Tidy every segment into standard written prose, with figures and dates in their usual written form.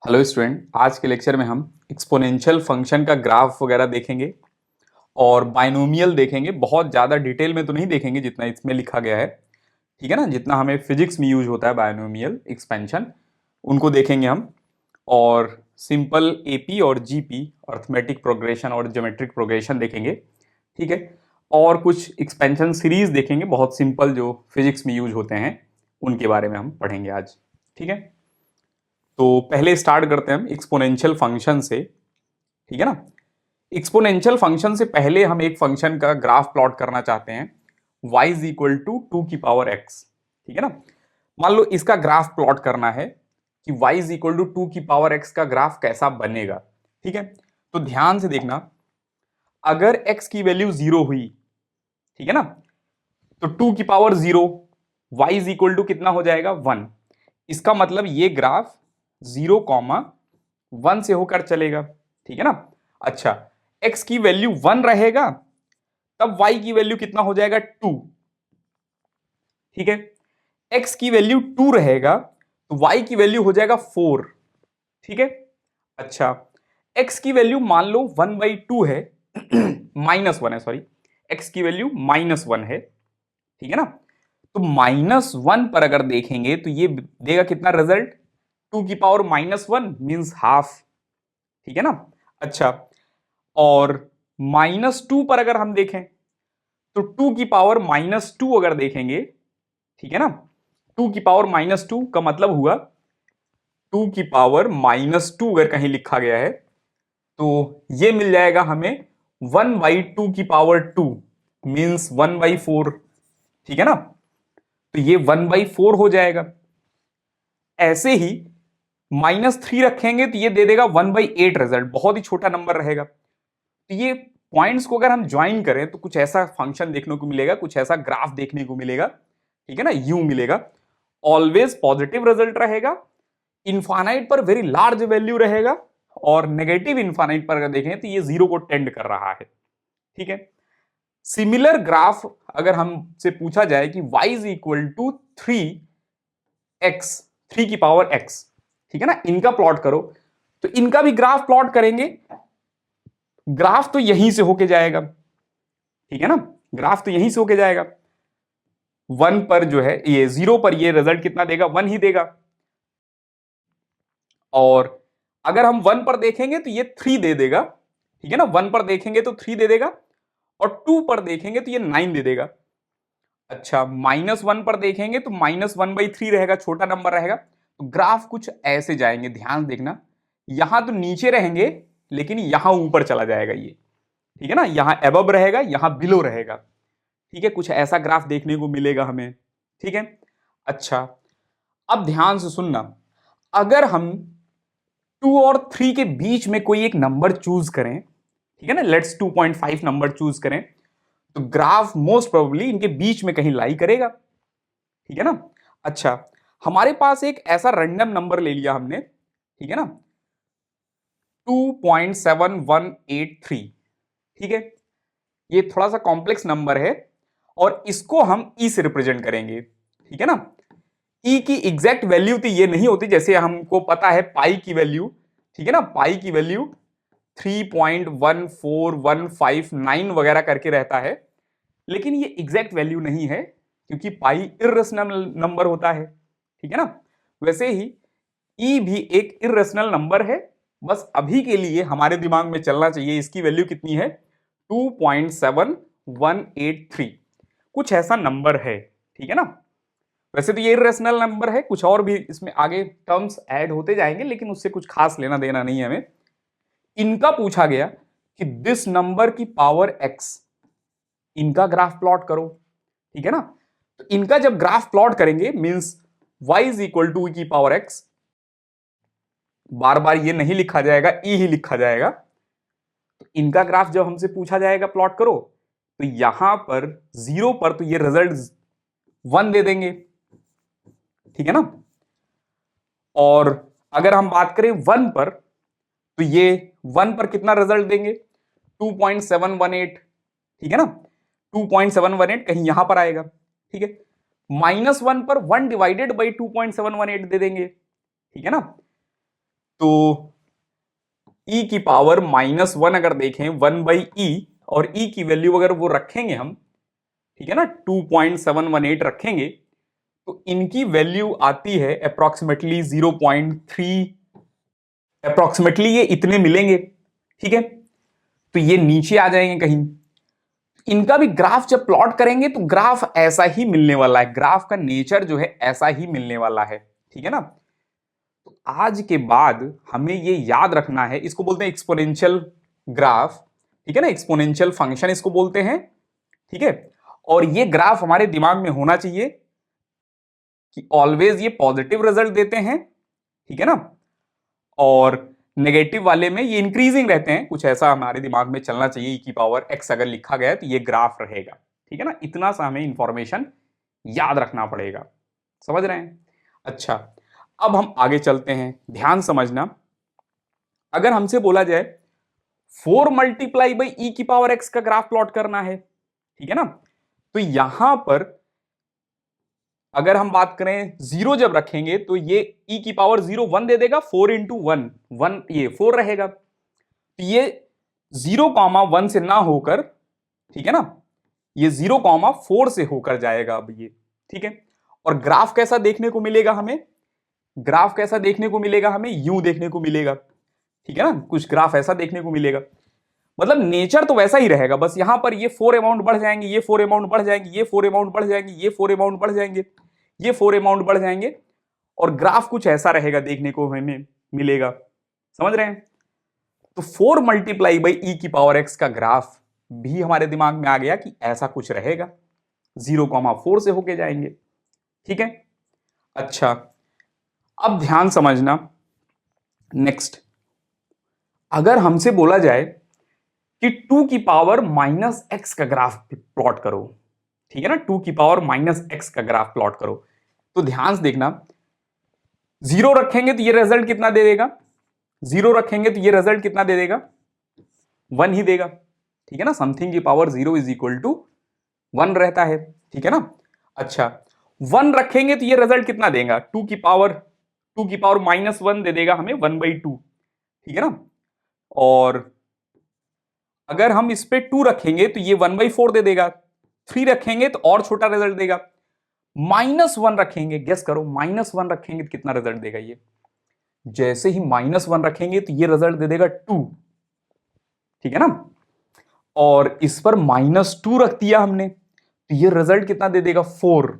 Hello student, आज के lecture में हम एक्सपोनेंशियल फंक्शन का ग्राफ वगैरह देखेंगे और बाइनोमियल देखेंगे। बहुत ज़्यादा डिटेल में तो नहीं देखेंगे जितना इसमें लिखा गया है, ठीक है ना। जितना हमें फिजिक्स में यूज होता है बाइनोमियल एक्सपेंशन, उनको देखेंगे हम। और सिंपल एपी और जीपी, अर्थमेटिक प्रोग्रेशन और ज्योमेट्रिक प्रोग्रेशन देखेंगे, ठीक है। और कुछ एक्सपेंशन सीरीज देखेंगे, बहुत सिंपल, जो फिजिक्स में यूज होते हैं, उनके बारे में हम पढ़ेंगे आज, ठीक है। तो पहले स्टार्ट करते हैं हम एक्सपोनेंशियल फंक्शन से, ठीक है ना। एक्सपोनेंशियल फंक्शन से पहले हम एक फंक्शन का ग्राफ प्लॉट करना चाहते हैं, y इज इक्वल टू 2 की पावर x, ठीक है ना। मान लो इसका ग्राफ प्लॉट करना है कि y इज इक्वल टू 2 की पावर x का ग्राफ कैसा बनेगा, ठीक है। तो ध्यान से देखना, अगर x की वैल्यू 0 हुई, ठीक है ना, तो 2 की power 0, y is equal to कितना हो जाएगा 1। इसका मतलब ये ग्राफ 0, 1 से होकर चलेगा, ठीक है ना। अच्छा, x की वैल्यू 1 रहेगा तब y की वैल्यू कितना हो जाएगा 2, ठीक है। x की वैल्यू 2 रहेगा तो y की वैल्यू हो जाएगा 4, ठीक है। अच्छा, x की वैल्यू मान लो 1/2 है -1 है, सॉरी, x की वैल्यू -1 है, ठीक है ना। तो -1 पर अगर देखेंगे तो ये देगा कितना रिजल्ट, 2 की पावर -1 मीन्स हाफ, ठीक है ना। अच्छा, और -2 पर अगर हम देखें तो 2 की पावर -2 अगर देखेंगे, ठीक है ना, 2 की पावर -2 का मतलब हुआ 2 की पावर -2 अगर कहीं लिखा गया है तो ये मिल जाएगा हमें 1/2 की पावर 2 मीन्स 1/4, ठीक है ना। तो ये 1/4 हो जाएगा। ऐसे ही -3 रखेंगे तो ये दे देगा 1/8 रिजल्ट, बहुत ही छोटा नंबर रहेगा। तो ये पॉइंट्स को अगर हम ज्वाइन करें तो कुछ ऐसा फंक्शन देखने को मिलेगा, कुछ ऐसा ग्राफ देखने को मिलेगा, ठीक है ना, यू मिलेगा। ऑलवेज पॉजिटिव रिजल्ट रहेगा, इनफाइनाइट पर वेरी लार्ज वैल्यू रहेगा, और नेगेटिव इनफाइनाइट पर अगर देखें तो ये 0 को टेंड कर रहा है, ठीक है। सिमिलर ग्राफ अगर हमसे पूछा जाए कि y is equal to 3x, 3 की पावर x, ठीक है ना, इनका प्लॉट करो, तो इनका भी ग्राफ प्लॉट करेंगे। ग्राफ तो यहीं से होके जाएगा, ठीक है ना, ग्राफ तो यहीं से होके जाएगा। 1 पर जो है, ये 0 पर ये रिजल्ट कितना देगा, 1 ही देगा। और अगर हम 1 पर देखेंगे तो ये 3 दे देगा, ठीक है ना। 1 पर देखेंगे तो 3 दे देगा, और 2 पर देखेंगे तो ये 9 दे देगा। अच्छा, -1 पर देखेंगे तो -1/3 रहेगा, छोटा नंबर रहेगा। तो ग्राफ कुछ ऐसे जाएंगे, ध्यान देखना, यहां तो नीचे रहेंगे लेकिन यहां ऊपर चला जाएगा ये, ठीक है ना, यहां एबव रहेगा, यहां बिलो रहेगा, ठीक है। कुछ ऐसा ग्राफ देखने को मिलेगा हमें, ठीक है। अच्छा, अब ध्यान से सुनना, अगर हम 2 और 3 के बीच में कोई एक नंबर चूज करें, ठीक है ना, लेट्स 2.5 नंबर चूज करें, तो ग्राफ मोस्ट प्रोबेबली इनके बीच में कहीं लाई करेगा, ठीक है ना। अच्छा, हमारे पास एक ऐसा रैंडम नंबर ले लिया हमने, ठीक है ना, 2.7183, ठीक है। ये थोड़ा सा कॉम्प्लेक्स नंबर है और इसको हम ई से रिप्रेजेंट करेंगे, ठीक है ना। ई की एग्जैक्ट वैल्यू तो ये नहीं होती, जैसे हमको पता है पाई की वैल्यू, ठीक है ना, पाई की वैल्यू 3.14159 वगैरह करके रहता है, लेकिन ये एग्जैक्ट वैल्यू नहीं है क्योंकि पाई इर्रेशनल नंबर होता है, ठीक है ना। वैसे ही ई भी एक इर्रेशनल नंबर है, बस अभी के लिए हमारे दिमाग में चलना चाहिए इसकी वैल्यू कितनी है, 2.7183, कुछ ऐसा नंबर है, ठीक है ना। वैसे तो ये इर्रेशनल नंबर है, कुछ और भी इसमें आगे टर्म्स ऐड होते जाएंगे, लेकिन उससे कुछ खास लेना देना नहीं है हमें। इनका पूछा गया कि दिस नंबर की पावर x, इनका ग्राफ प्लॉट करो, ठीक है ना। तो इनका जब ग्राफ प्लॉट करेंगे means y is equal to की पावर x, बार बार ये नहीं लिखा जाएगा, ई ही लिखा जाएगा। तो इनका ग्राफ जब हमसे पूछा जाएगा प्लॉट करो, तो यहां पर 0 पर तो ये रिजल्ट 1 दे देंगे, ठीक है ना। और अगर हम बात करें 1 पर, तो ये 1 पर कितना रिजल्ट देंगे, 2.718, ठीक है ना। 2.718 कहीं यहां पर आएगा, ठीक है। -1 पर 1 डिवाइडेड बाई 2.718 दे देंगे, ठीक है ना। तो e की पावर -1 अगर देखें 1/e, और e की वैल्यू अगर वो रखेंगे हम, ठीक है ना, 2.718 रखेंगे, तो इनकी वैल्यू आती है अप्रोक्सीमेटली 0.3, अप्रोक्सीमेटली ये इतने मिलेंगे। ठीक है, तो ये नीचे आ जाएंगे कहीं। इनका भी ग्राफ जब प्लॉट करेंगे तो ग्राफ ऐसा ही मिलने वाला है, ग्राफ का नेचर जो है ऐसा ही मिलने वाला है। ठीक है ना, तो आज के बाद हमें ये याद रखना है, इसको बोलते हैं एक्सपोनेंशियल ग्राफ। ठीक है ना, एक्सपोनेंशियल फंक्शन इसको बोलते हैं। ठीक है, और ये ग्राफ हमारे दिमाग में होना चाहिए कि ऑलवेज ये पॉजिटिव रिजल्ट देते हैं। ठीक है ना, और नेगेटिव वाले में ये इंक्रीजिंग रहते हैं, कुछ ऐसा हमारे दिमाग में चलना चाहिए। e की पावर x अगर लिखा गया है तो ये ग्राफ रहेगा। ठीक है ना, इतना सा हमें इंफॉर्मेशन याद रखना पड़ेगा। समझ रहे हैं? अच्छा, अब हम आगे चलते हैं, ध्यान समझना। अगर हमसे बोला जाए 4 मल्टीप्लाई बाई ई की पावर x का ग्राफ प्लॉट करना है, ठीक है ना, तो यहां पर अगर हम बात करें जीरो जब रखेंगे तो ये e की पावर 0 1 दे देगा, 4 इंटू 1 1, ये 4 रहेगा। तो ये 0,1 से ना होकर, ठीक है ना, ये 0,4 से होकर जाएगा अब ये। ठीक है, और ग्राफ कैसा देखने को मिलेगा हमें? ग्राफ कैसा देखने को मिलेगा हमें? यूं देखने को मिलेगा। ठीक है ना, कुछ ग्राफ ऐसा देखने को मिलेगा। मतलब नेचर तो वैसा ही रहेगा, बस यहां पर ये 4 अमाउंट बढ़ जाएंगे, ये 4 अमाउंट बढ़ जाएंगे, ये 4 अमाउंट बढ़ जाएंगे, ये 4 अमाउंट बढ़ जाएंगे, ये 4 अमाउंट बढ़ जाएंगे, और ग्राफ कुछ ऐसा रहेगा देखने को हमें मिलेगा। समझ रहे हैं? तो 4 मल्टीप्लाई बाई ई की पावर x का ग्राफ भी हमारे दिमाग में आ गया कि ऐसा कुछ रहेगा, 0,4 से होके जाएंगे। ठीक है, अच्छा, अब ध्यान समझना। नेक्स्ट, अगर हमसे बोला जाए कि 2 की पावर -x का ग्राफ प्लॉट करो, ठीक है ना, 2 की पावर -x का ग्राफ प्लॉट करो, तो ध्यान से देखना। 0 रखेंगे तो ये रिजल्ट कितना दे देगा? 0 रखेंगे तो ये रिजल्ट कितना दे देगा? 1 ही देगा। ठीक है ना, समथिंग की पावर 0 इज इक्वल टू 1 रहता है। ठीक है ना, अच्छा, 1 रखेंगे तो ये रिजल्ट कितना देगा? 2 की पावर -1 दे देगा हमें 1/2। ठीक है ना, और अगर हम इस पे 2 रखेंगे तो ये 1/4 दे देगा। 3 रखेंगे तो और छोटा रिजल्ट देगा। -1 रखेंगे, गेस करो, -1 रखेंगे तो कितना रिजल्ट देगा ये? जैसे ही -1 रखेंगे तो ये रिजल्ट दे देगा 2। ठीक है ना, और इस पर -2 रख दिया हमने तो ये रिजल्ट कितना दे देगा? 4।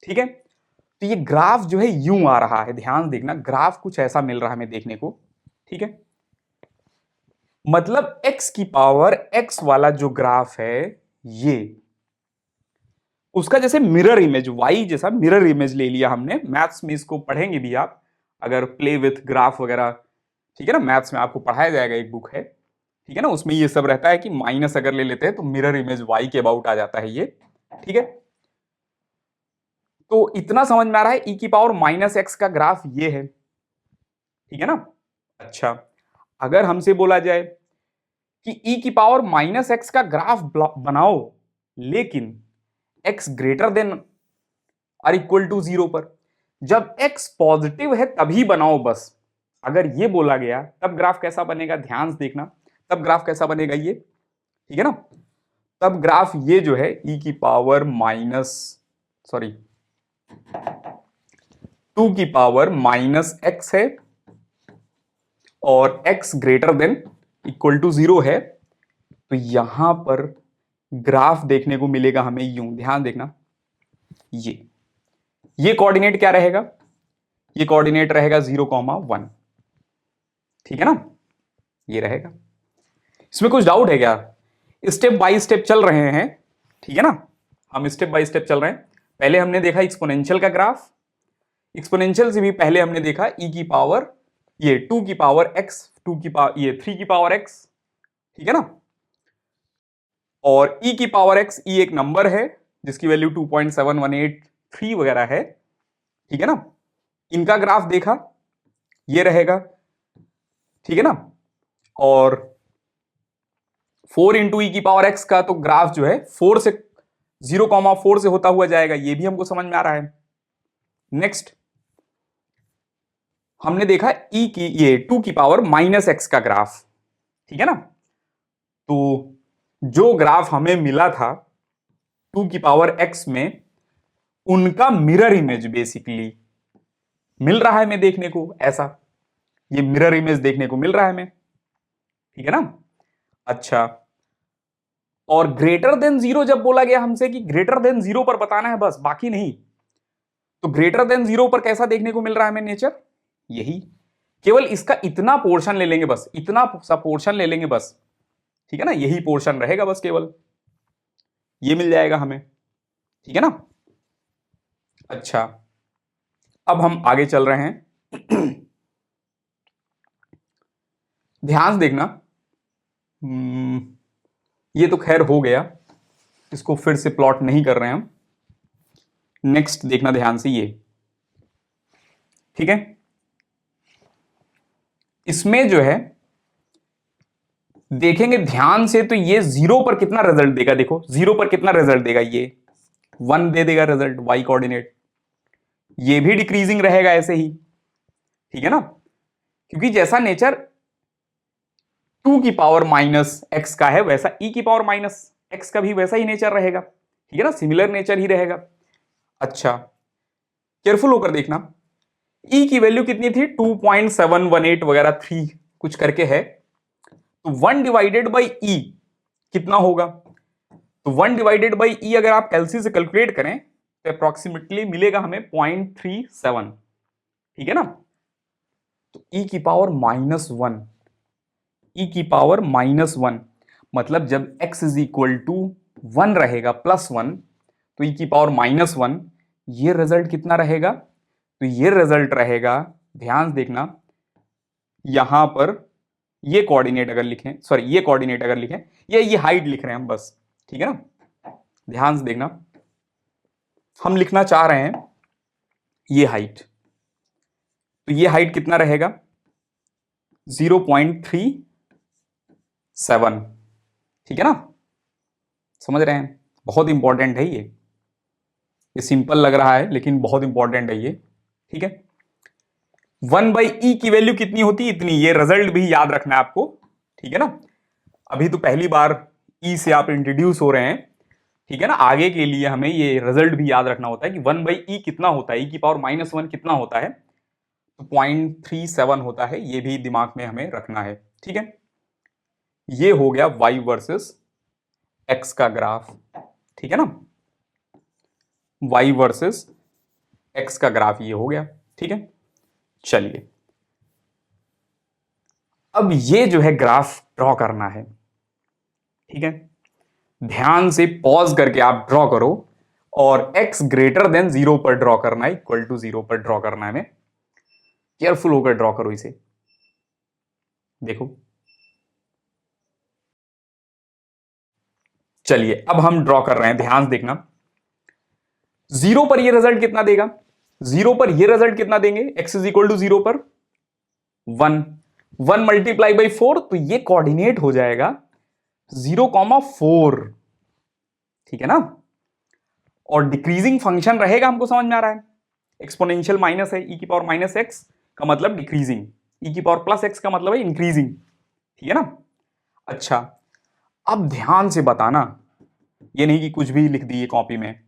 ठीक है, तो ये ग्राफ जो है यूं आ रहा है, ध्यान देखना, ग्राफ कुछ ऐसा मिल रहा है हमें देखने को। ठीक है, मतलब x की पावर x वाला जो ग्राफ है ये, उसका जैसे मिरर इमेज, y जैसा मिरर इमेज ले लिया हमने। मैथ्स में इसको पढ़ेंगे भी आप, अगर प्ले विथ ग्राफ वगैरह, ठीक है ना, मैथ्स में आपको पढ़ाया जाएगा, एक बुक है, ठीक है ना, उसमें ये सब रहता है कि माइनस अगर ले लेते हैं तो मिरर इमेज y के अबाउट आ जाता है ये। ठीक है, तो इतना समझ में आ रहा है, e की पावर -x का ग्राफ ये है। ठीक है ना, अच्छा, अगर हमसे बोला जाए कि e की पावर -x का ग्राफ बनाओ, लेकिन x greater than or equal to 0 पर, जब x पॉजिटिव है तभी बनाओ बस, अगर ये बोला गया तब ग्राफ कैसा बनेगा? ध्यान से देखना, तब ग्राफ कैसा बनेगा ये? ठीक है ना, तब ग्राफ ये जो है e की पावर सॉरी 2 की पावर -x है और x greater than equal to 0 है, तो यहां पर ग्राफ देखने को मिलेगा हमें यूं। ध्यान देखना, ये कोऑर्डिनेट क्या रहेगा? ये कोऑर्डिनेट रहेगा 0,1। ठीक है ना, ये रहेगा। इसमें कुछ डाउट है क्या? स्टेप बाय स्टेप चल रहे हैं, ठीक है ना, हम स्टेप बाय स्टेप चल रहे हैं। पहले हमने देखा एक्सपोनेंशियल का ग्राफ, एक्सपोनेंशियल से भी पहले हमने देखा e की पावर, ये 2 की पावर x, 2 की पावर, ये 3 की पावर x। ठीक है ना, और e की पावर x, e एक नंबर है जिसकी वैल्यू 2.7183 वगैरह है। ठीक है ना, इनका ग्राफ देखा, ये रहेगा। ठीक है ना, और 4 इंटू ई की पावर x का तो ग्राफ जो है 0,4 से होता हुआ जाएगा, ये भी हमको समझ में आ रहा है। नेक्स्ट, हमने देखा ई की ये 2 की पावर माइनस एक्स का ग्राफ, ठीक है ना। तो जो ग्राफ हमें मिला था 2 की पावर एक्स में, उनका मिरर इमेज बेसिकली मिल रहा है हमें देखने को, ऐसा ये मिरर इमेज देखने को मिल रहा है हमें, ठीक है ना। अच्छा, और ग्रेटर देन जीरो जब बोला गया हमसे कि ग्रेटर देन जीरो पर बताना है बस, बाकी नहीं, तो ग्रेटर देन जीरो पर कैसा देखने को मिल रहा है हमें नेचर, यही, केवल इसका इतना पोर्शन ले लेंगे बस, इतना सा पोर्शन ले लेंगे बस, ठीक है ना, यही पोर्शन रहेगा बस, केवल ये मिल जाएगा हमें, ठीक है ना। अच्छा, अब हम आगे चल रहे हैं। ध्यान से देखना, ये तो खैर हो गया, इसको फिर से प्लॉट नहीं कर रहे हैं हम। नेक्स्ट देखना ध्यान से ये, ठीक है। इसमें जो है देखेंगे ध्यान से, तो ये जीरो पर कितना रिजल्ट देगा, देखो जीरो पर कितना रिजल्ट देगा, ये 1 दे देगा रिजल्ट, वाई कोऑर्डिनेट, ये भी डिक्रीजिंग रहेगा ऐसे ही, ठीक है ना, क्योंकि जैसा नेचर 2 की पावर माइनस एक्स का है, वैसा ई की पावर माइनस एक्स का भी वैसा ही नेचर रहेगा, ठीक है ना, सिमिलर नेचर ही रहेगा। अच्छा, केयरफुल होकर देखना, ई की वैल्यू कितनी थी, 2.718 वगैरह 3 कुछ करके है, तो 1 डिवाइडेड बाई ई कितना होगा, तो 1 डिवाइडेड बाई ई अगर आप एलसी से कैलकुलेट करें तो अप्रोक्सीमेटली मिलेगा हमें 0.37, ठीक है ना। तो ई की पावर -1, ई की पावर -1, मतलब जब x इज इक्वल टू 1 रहेगा +1, तो ई की पावर -1, ये रिजल्ट कितना रहेगा, तो ये रिजल्ट रहेगा, ध्यान देखना, यहां पर ये कोऑर्डिनेट अगर लिखें, सॉरी ये कोऑर्डिनेट अगर लिखें, ये हाइट लिख रहे हैं हम बस, ठीक है ना। ध्यान से देखना, हम लिखना चाह रहे हैं ये हाइट, तो ये हाइट कितना रहेगा, 0.37, ठीक है ना, समझ रहे हैं, बहुत इंपॉर्टेंट है ये सिंपल लग रहा है लेकिन बहुत इंपॉर्टेंट है ये, ठीक है। 1/e की वैल्यू कितनी होती है, इतनी, ये रिजल्ट भी याद रखना है आपको, ठीक है ना। अभी तो पहली बार e से आप इंट्रोड्यूस हो रहे हैं, ठीक है ना, आगे के लिए हमें ये रिजल्ट भी याद रखना होता है कि 1/e कितना होता है, e की पावर -1 कितना होता है, तो 0.37 होता है, ये भी दिमाग में हमें रखना है, ठीक है। ये हो गया y वर्सेस x का ग्राफ, ठीक है ना, y वर्सेस x का ग्राफ ये हो गया, ठीक है। चलिए, अब ये जो है ग्राफ ड्रॉ करना है, ठीक है, ध्यान से पॉज करके आप ड्रॉ करो, और x ग्रेटर देन 0 पर ड्रॉ करना है, इक्वल टू 0 पर ड्रॉ करना है हमें, केयरफुल होकर ड्रॉ करो इसे, देखो। चलिए, अब हम ड्रॉ कर रहे हैं, ध्यान से देखना, 0 पर ये रिजल्ट कितना देगा, 0 पर ये रिजल्ट कितना देंगे, x इज इक्वल टू 0 पर 1, 1 मल्टीप्लाई बाई 4, तो ये कोऑर्डिनेट हो जाएगा 0,4, ठीक है ना। और डिक्रीजिंग फंक्शन रहेगा, हमको समझ में आ रहा है, एक्सपोनेंशियल माइनस है, e की पावर -x का मतलब डिक्रीजिंग, e की पावर +x का मतलब है इंक्रीजिंग, ठीक है ना। अच्छा, अब ध्यान से बताना, ये नहीं कि कुछ भी लिख दिए कॉपी में,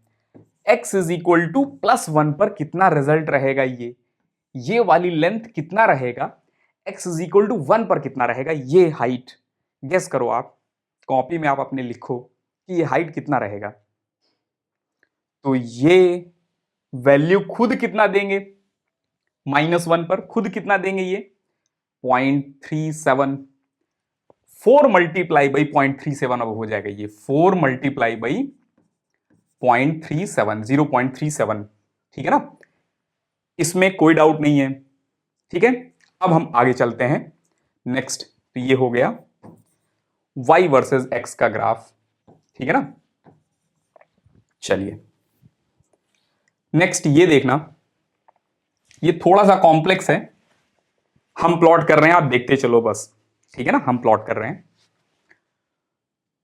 x इज इक्वल टू +1 पर कितना रिजल्ट रहेगा, ये वाली लेंथ कितना रहेगा, x इज इक्वल टू 1 पर कितना रहेगा, ये हाइट गेस करो आप, कॉपी में आप अपने लिखो कि ये हाइट कितना रहेगा, तो ये वैल्यू खुद कितना देंगे, -1 पर खुद कितना देंगे, ये 0.37, 4 मल्टीप्लाई बाई 0.37 अब हो जाएगा, ये 4 मल्टीप्लाई बाई 0.37, 0.37, ठीक है ना, इसमें कोई डाउट नहीं है, ठीक है। अब हम आगे चलते हैं, नेक्स्ट, तो ये हो गया y वर्सेस x का ग्राफ, ठीक है ना। चलिए, नेक्स्ट ये देखना, ये थोड़ा सा कॉम्प्लेक्स है, हम प्लॉट कर रहे हैं, आप देखते चलो बस, ठीक है ना, हम प्लॉट कर रहे हैं।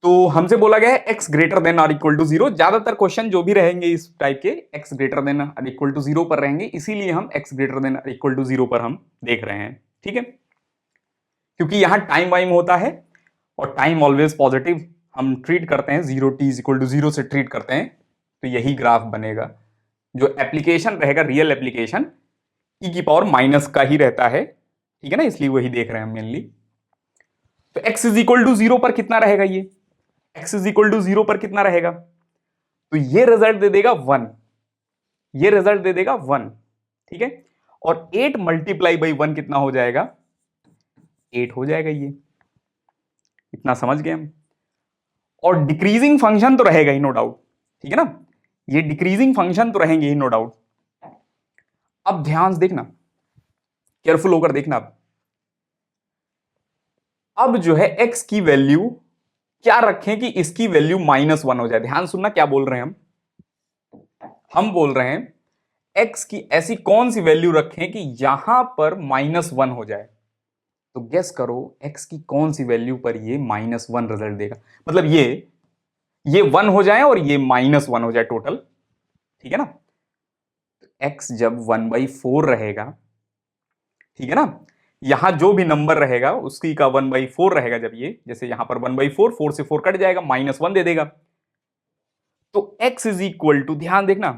तो हमसे बोला गया है x ग्रेटर देन और इक्वल टू 0। ज्यादातर क्वेश्चन जो भी रहेंगे इस टाइप के x ग्रेटर देन और इक्वल टू 0 पर रहेंगे, इसीलिए हम x ग्रेटर देन और इक्वल टू 0 पर हम देख रहे हैं। ठीक है, क्योंकि यहां टाइम वाइम होता है और टाइम ऑलवेज पॉजिटिव हम ट्रीट करते हैं, 0t इज इक्वल टू 0 से ट्रीट करते हैं, तो यही ग्राफ बनेगा। जो एप्लीकेशन रहेगा, रियल एप्लीकेशन e की पावर माइनस का ही रहता है। ठीक है ना, इसलिए वही देख रहे हैं हम मेनली। तो x इज इक्वल टू 0 पर कितना रहेगा, ये x इज इक्वल टू 0 पर कितना रहेगा, तो ये रिजल्ट दे देगा 1, ये रिजल्ट दे देगा 1। ठीक है, और 8 मल्टीप्लाई बाई 1 कितना हो जाएगा, 8 हो जाएगा। ये इतना समझ गए हम। और डिक्रीजिंग फंक्शन तो रहेगा ही, नो डाउट। ठीक है ना, ये डिक्रीजिंग फंक्शन तो रहेंगे ही, नो डाउट। अब ध्यान से देखना, केयरफुल होकर देखना। अब जो है x की वैल्यू क्या रखें कि इसकी वैल्यू -1 हो जाए। ध्यान सुनना क्या बोल रहे हैं हम बोल रहे हैं x की ऐसी कौन सी वैल्यू रखें कि यहां पर -1 हो जाए। तो गेस करो x की कौन सी वैल्यू पर ये -1 रिजल्ट देगा, मतलब ये 1 हो जाए और ये -1 हो जाए टोटल। ठीक है ना, x जब 1/4 रहेगा, ठीक है ना, यहां जो भी नंबर रहेगा उसकी का 1/4 रहेगा। जब ये जैसे यहां पर 1/4, 4 से 4 कट जाएगा, -1 दे देगा। तो x इज इक्वल टू, ध्यान देखना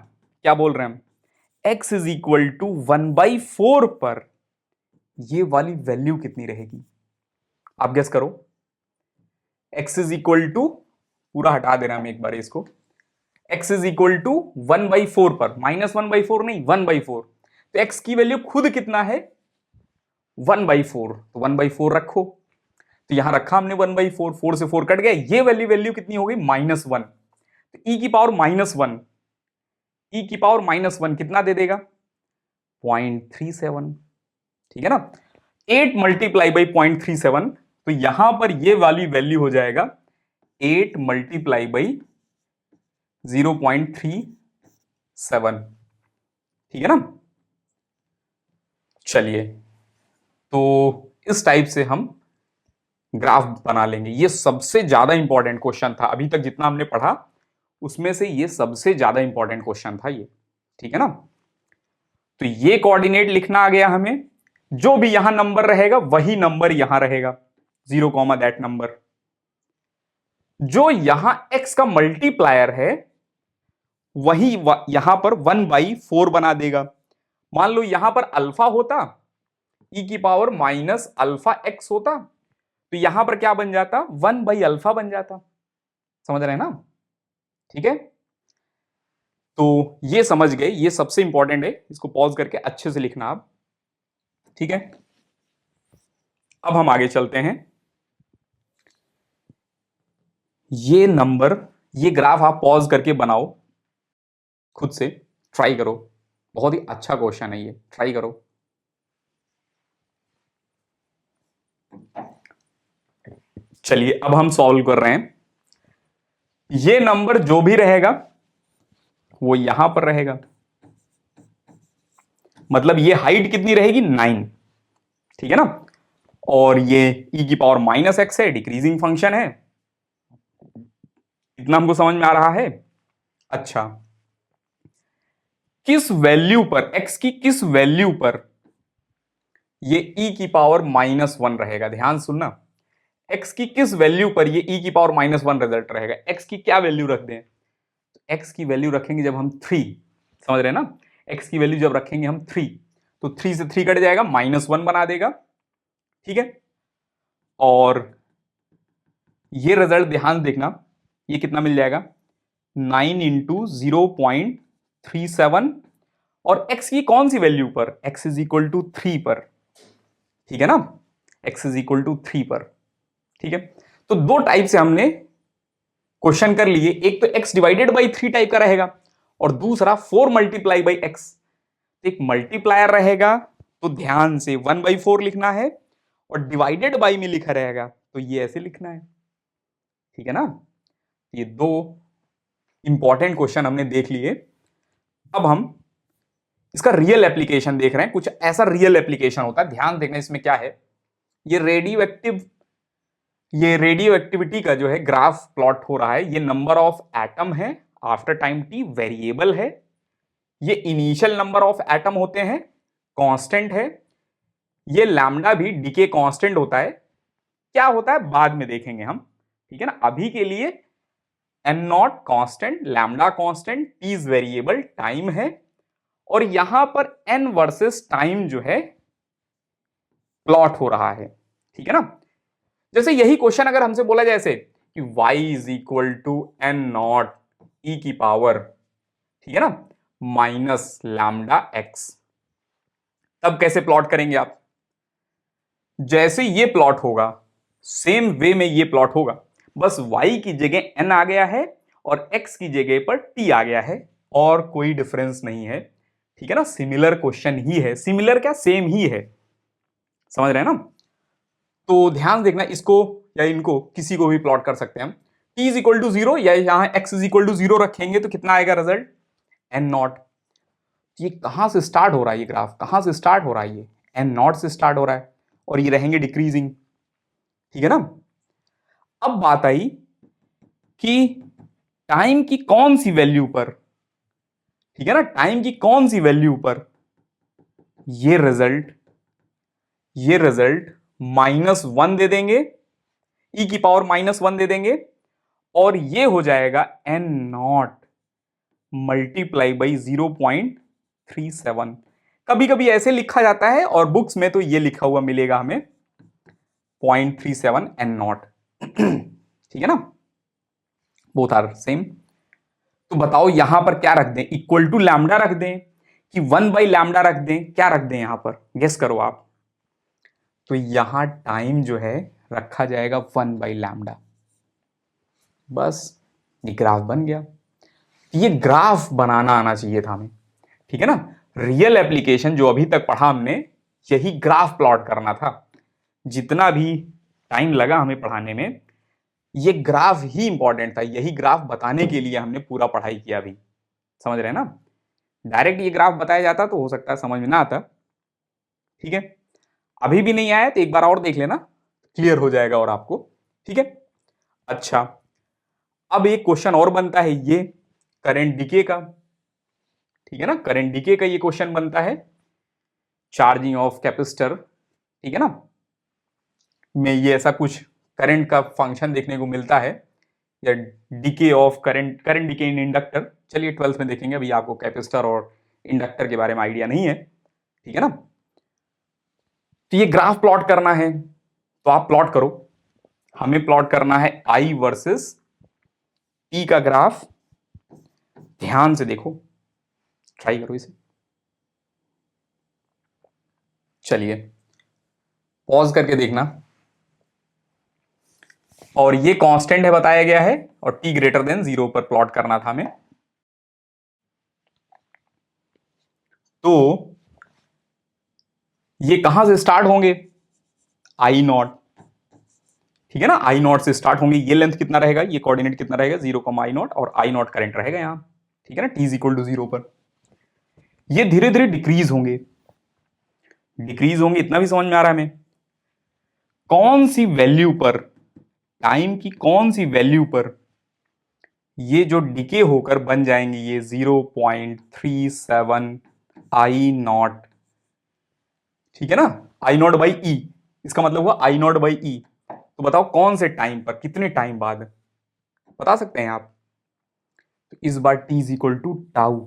क्या बोल रहे हैं हम, x इज इक्वल टू 1/4 पर ये वाली वैल्यू कितनी रहेगी, आप गेस करो। x इज इक्वल टू, पूरा हटा देना हम एक बार इसको, x इज इक्वल टू 1/4 पर, -1/4 नहीं, 1/4। तो x की वैल्यू खुद कितना है, 1/4। तो 1/4 रखो, तो यहां रखा हमने 1/4, 4 से 4 कट गया, ये वैल्यू कितनी हो गई, -1। तो e की पावर -1, e की पावर -1 कितना दे देगा, 0.37। ठीक है ना, 8 मल्टीप्लाई बाई 0.37, तो यहां पर ये वाली वैल्यू हो जाएगा 8 मल्टीप्लाई बाई 0.37। ठीक है ना, चलिए, तो इस टाइप से हम ग्राफ बना लेंगे। ये सबसे ज्यादा इंपॉर्टेंट क्वेश्चन था अभी तक जितना हमने पढ़ा, उसमें से ये सबसे ज्यादा इंपॉर्टेंट क्वेश्चन था ये। ठीक है ना, तो ये कोऑर्डिनेट लिखना आ गया हमें, जो भी यहां नंबर रहेगा वही नंबर यहां रहेगा, 0, दैट नंबर। जो यहां x का मल्टीप्लायर है वही यहां पर 1/4 बना देगा। मान लो यहां पर अल्फा होता, e की पावर -α(x) होता, तो यहां पर क्या बन जाता, 1/α बन जाता। समझ रहे हैं ना, ठीक है। तो ये समझ गए, ये सबसे इंपॉर्टेंट है, इसको पॉज करके अच्छे से लिखना आप। ठीक है, अब हम आगे चलते हैं। ये नंबर, ये ग्राफ आप पॉज करके बनाओ, खुद से ट्राई करो, बहुत ही अच्छा क्वेश्चन है ये, ट्राई करो। चलिए अब हम सॉल्व कर रहे हैं। ये नंबर जो भी रहेगा वो यहां पर रहेगा, मतलब ये हाइट कितनी रहेगी, 9। ठीक है ना, और ये e की पावर -x है, डिक्रीजिंग फंक्शन है। इतना हमको समझ में आ रहा है। अच्छा, किस वैल्यू पर, x की किस वैल्यू पर ये e की पावर -1 रहेगा, ध्यान सुनना। x की किस वैल्यू पर ये e की पावर -1 रिजल्ट रहेगा, x की क्या वैल्यू रख दें, x की वैल्यू रखेंगे जब हम 3, समझ रहे हैं ना, x की वैल्यू जब रखेंगे हम 3, तो 3 से 3 कट जाएगा, -1 बना देगा। ठीक है, और ये रिजल्ट ध्यान देखना, ये कितना मिल जाएगा, 9 इंटू 0.37, और x की कौन सी वैल्यू पर, x इज इक्वल टू 3 पर। ठीक है ना, x इज इक्वल टू 3 पर। ठीक है, तो दो टाइप से हमने क्वेश्चन कर लिए, एक तो x डिवाइडेड बाई 3 टाइप का रहेगा, और दूसरा 4 मल्टीप्लाई बाई x। एक मल्टीप्लायर रहेगा तो ध्यान से 1/4 लिखना है, और डिवाइडेड बाई में लिखा रहेगा तो ये ऐसे लिखना है। ठीक है ना, ये दो इंपॉर्टेंट क्वेश्चन हमने देख लिए। अब हम इसका रियल एप्लीकेशन देख रहे हैं, कुछ ऐसा रियल एप्लीकेशन होता है, ध्यान देखना इसमें क्या है। ये रेडियो एक्टिव ये रेडियो एक्टिविटी का जो है ग्राफ प्लॉट हो रहा है। ये नंबर ऑफ एटम है आफ्टर टाइम टी, वेरिएबल है। ये इनिशियल नंबर ऑफ एटम होते हैं, कांस्टेंट है। ये लैम्डा भी डीके कांस्टेंट होता है। क्या होता है बाद में देखेंगे हम, ठीक है ना। अभी के लिए N naught constant, lambda constant, T is variable, time है। और यहां पर एन वर्सेस टाइम जो है प्लॉट हो रहा है, ठीक है ना। जैसे यही क्वेश्चन अगर हमसे बोला जाए ऐसे कि y is equal to N naught e की पावर, ठीक है ना, माइनस लैम्डा एक्स, तब कैसे प्लॉट करेंगे आप। जैसे ये प्लॉट होगा सेम वे में ये प्लॉट होगा, बस y की जगह n आ गया है और x की जगह पर t आ गया है, और कोई डिफरेंस नहीं है, ठीक है ना। सिमिलर क्वेश्चन ही है, सिमिलर क्या, सेम ही है, समझ रहे हैं ना। तो ध्यान देखना, इसको या इनको किसी को भी प्लॉट कर सकते हैं हम। t इज इक्वल टू 0 या यहां x इज इक्वल टू 0 रखेंगे तो कितना आएगा रिजल्ट, एन नॉट। ये कहां से स्टार्ट हो रहा है, ये ग्राफ कहां से स्टार्ट हो रहा है, ये एन नॉट से स्टार्ट हो रहा है, और ये रहेंगे डिक्रीजिंग, ठीक है ना। अब बात आई कि टाइम की कौन सी वैल्यू पर, ठीक है ना, टाइम की कौन सी वैल्यू पर ये रिजल्ट -1 दे देंगे, e की पावर -1 दे देंगे, और ये हो जाएगा एन नॉट मल्टीप्लाई बाई 0.37। कभी कभी ऐसे लिखा जाता है और बुक्स में तो ये लिखा हुआ मिलेगा हमें 0.37 एन नॉट, ठीक है ना, बोथ आर सेम। तो बताओ यहां पर क्या रख दें, इक्वल टू लैम्डा रख दें कि 1/λ रख दें, क्या रख दें यहां पर, गेस करो आप। तो यहां टाइम जो है रखा जाएगा 1/λ, बस ये ग्राफ बन गया। ये ग्राफ बनाना आना चाहिए था हमें, ठीक है ना। रियल एप्लीकेशन जो अभी तक पढ़ा हमने, यही ग्राफ प्लॉट करना था। जितना भी टाइम लगा हमें पढ़ाने में, ये ग्राफ ही इंपॉर्टेंट था, यही ग्राफ बताने के लिए हमने पूरा पढ़ाई किया अभी, समझ रहे हैं ना। डायरेक्ट ये ग्राफ बताया जाता तो हो सकता है समझ में ना आता, ठीक है। अभी भी नहीं आया तो एक बार और देख लेना, क्लियर हो जाएगा और आपको, ठीक है। अच्छा, अब एक क्वेश्चन और बनता है ये करंट डिके का, ठीक है ना। करंट डिके का ये क्वेश्चन बनता है, चार्जिंग ऑफ कैपेसिटर, ठीक है ना, में ये ऐसा कुछ करंट का फंक्शन देखने को मिलता है, या decay of current decay in inductor. चलिए 12th में देखेंगे, अभी आपको कैपेसिटर और इंडक्टर के बारे में आइडिया नहीं है, ठीक है ना। तो ये ग्राफ प्लॉट करना है, तो आप प्लॉट करो। हमें प्लॉट करना है आई वर्सेस टी का ग्राफ। ध्यान से देखो, ट्राई करो इसे। चलिए पॉज करके देखना, और ये कांस्टेंट है बताया गया है, और t ग्रेटर देन 0 पर प्लॉट करना था हमें। तो ये कहां से स्टार्ट होंगे, आई नॉट, ठीक है ना, आई नॉट से स्टार्ट होंगे। ये लेंथ कितना रहेगा, ये कोऑर्डिनेट कितना रहेगा, 0, आई नॉट, और आई नॉट करंट रहेगा यहां, ठीक है ना, t इज इक्वल टू 0 पर। ये धीरे धीरे डिक्रीज होंगे, इतना भी समझ में आ रहा है हमें। कौन सी वैल्यू पर, टाइम की कौन सी वैल्यू पर ये जो डिके होकर बन जाएंगे ये 0.37 आई नॉट, ठीक है ना, आई नॉट बाई ई, इसका मतलब हुआ आई नॉट बाई ई। तो बताओ कौन से टाइम पर, कितने टाइम बाद, बता सकते हैं आप। तो इस बार t is equal to tau.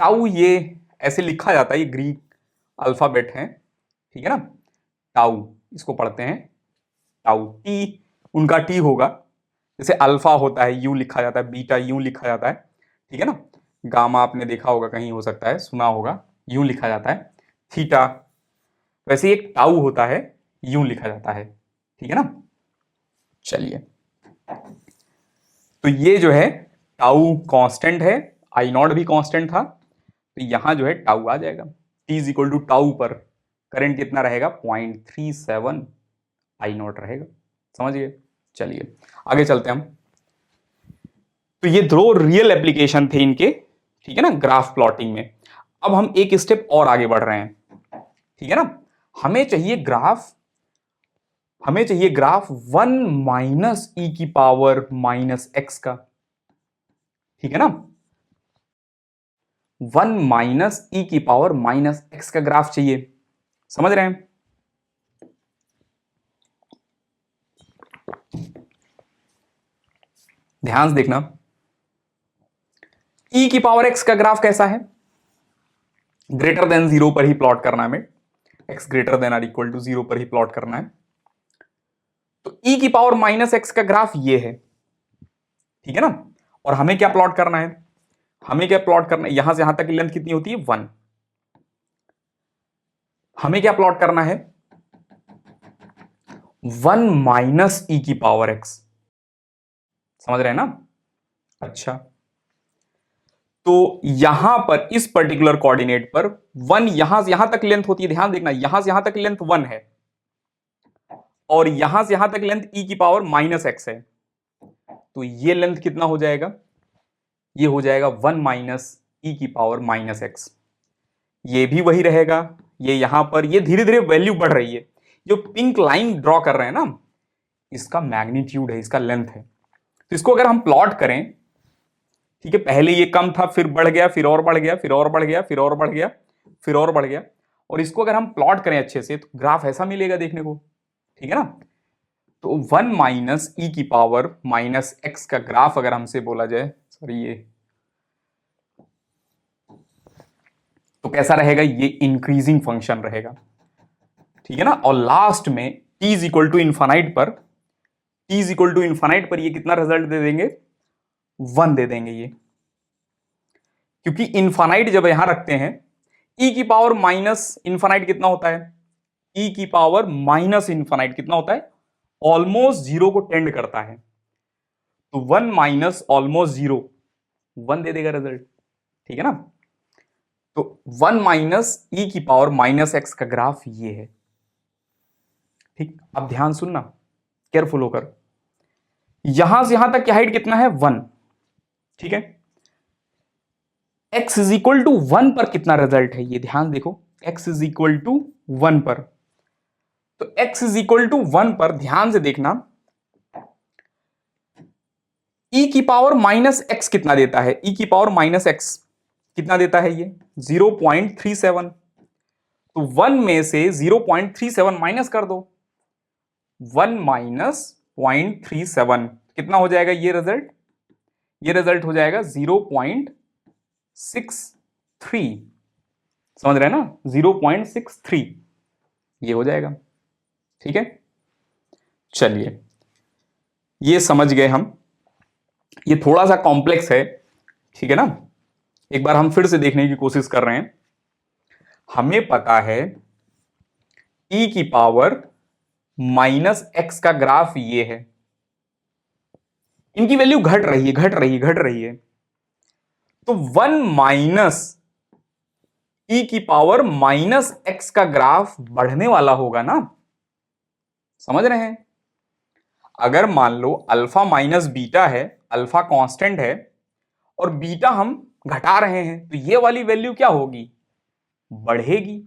Tau ये ऐसे लिखा जाता है, ये ग्रीक अल्फाबेट है, ठीक है ना। टाउ इसको पढ़ते हैं टाउ, टी उनका टी होगा, जैसे अल्फा होता है यू लिखा जाता है, बीटा यूं लिखा जाता है, ठीक है ना। गामा आपने देखा होगा कहीं, हो सकता है सुना होगा, यूं लिखा जाता है, थीटा। वैसे एक टाउ होता है, यूं लिखा जाता है, ठीक है ना। चलिए, तो ये जो है टाउ कांस्टेंट है, आई नॉट भी कांस्टेंट था, तो यहां जो है टाउ आ जाएगा। T is equal to tau पर करंट कितना रहेगा, 0.37 आई नॉट रहेगा, समझ गए। चलिए आगे चलते हैं हम। तो ये दो रियल एप्लीकेशन थे इनके, ठीक है ना, ग्राफ प्लॉटिंग में। अब हम एक स्टेप और आगे बढ़ रहे हैं, ठीक है ना। हमें चाहिए ग्राफ, हमें चाहिए ग्राफ 1 माइनस ई की पावर माइनस एक्स का, ठीक है ना। 1 माइनस ई की पावर माइनस एक्स का ग्राफ चाहिए, समझ रहे हैं। ध्यान से देखना, ई की पावर एक्स का ग्राफ कैसा है, ग्रेटर देन 0 पर ही प्लॉट करना है हमें, x greater than or equal to 0 पर ही प्लॉट करना है। तो ई की पावर माइनस एक्स का ग्राफ ये है, ठीक है ना। और हमें क्या प्लॉट करना है, हमें क्या प्लॉट करना है, यहां से यहां तक की लेंथ कितनी होती है 1, हमें क्या प्लॉट करना है 1 माइनस ई की पावर एक्स, समझ रहे हैं ना। अच्छा, तो यहां पर इस पर्टिकुलर कोऑर्डिनेट पर 1 यहां से यहां तक लेंथ होती है, ध्यान देखना, यहां से यहां तक लेंथ 1 है और यहां से यहां तक लेंथ ई की पावर माइनस एक्स है। तो ये लेंथ कितना हो जाएगा, ये हो जाएगा 1 माइनस ई की पावर माइनस एक्स। ये भी वही रहेगा, ये यहां पर ये धीरे धीरे वैल्यू बढ़ रही है, जो पिंक लाइन ड्रॉ कर रहे हैं ना, इसका मैग्नीट्यूड है, इसका लेंथ है। तो इसको अगर हम प्लॉट करें, ठीक है, पहले ये कम था, फिर बढ़ गया, फिर और बढ़ गया, फिर और बढ़ गया, फिर और बढ़ गया, फिर और बढ़ गया, और इसको अगर हम प्लॉट करें अच्छे से तो ग्राफ ऐसा मिलेगा देखने को, ठीक है ना। तो 1 माइनस ई की पावर माइनस एक्स का ग्राफ अगर हमसे बोला जाए, सॉरी ये, तो कैसा रहेगा, ये इंक्रीजिंग फंक्शन रहेगा, ठीक है ना। और लास्ट में t is equal to infinite पर, t is equal to infinite पर ये कितना रिजल्ट दे देंगे, 1 दे देंगे ये, क्योंकि इन्फानाइट जब यहां रखते हैं, e की पावर माइनस इन्फानाइट कितना होता है, e की पावर माइनस इन्फानाइट कितना होता है, ऑलमोस्ट जीरो को टेंड करता है। तो 1 माइनस ऑलमोस्ट जीरो 1 दे देगा रिजल्ट, ठीक है ना। तो 1 माइनस ई की पावर माइनस एक्स का ग्राफ ये है, ठीक। अब ध्यान सुनना केयरफुल होकर, यहां से यहां तक की हाइट कितना है 1, ठीक है। x इज इक्वल टू 1 पर कितना रिजल्ट है, ये ध्यान देखो, x इज इक्वल टू 1 पर, तो x इज इक्वल टू 1 पर ध्यान से देखना, e की पावर माइनस एक्स कितना देता है, e की पावर माइनस एक्स कितना देता है, ये 0.37। तो 1 में से 0.37 माइनस कर दो, 1 माइनस 0.37 कितना हो जाएगा, ये रिजल्ट हो जाएगा 0.63, समझ रहे हैं ना, 0.63 ये हो जाएगा, ठीक है। चलिए, ये समझ गए हम, ये थोड़ा सा कॉम्प्लेक्स है, ठीक है ना। एक बार हम फिर से देखने की कोशिश कर रहे हैं। हमें पता है e की पावर माइनस एक्स का ग्राफ ये है, इनकी वैल्यू घट रही है। तो 1 माइनस ई की पावर माइनस एक्स का ग्राफ बढ़ने वाला होगा ना, समझ रहे हैं। अगर मान लो अल्फा माइनस बीटा है, अल्फा कांस्टेंट है और बीटा हम घटा रहे हैं, तो ये वाली वैल्यू क्या होगी, बढ़ेगी,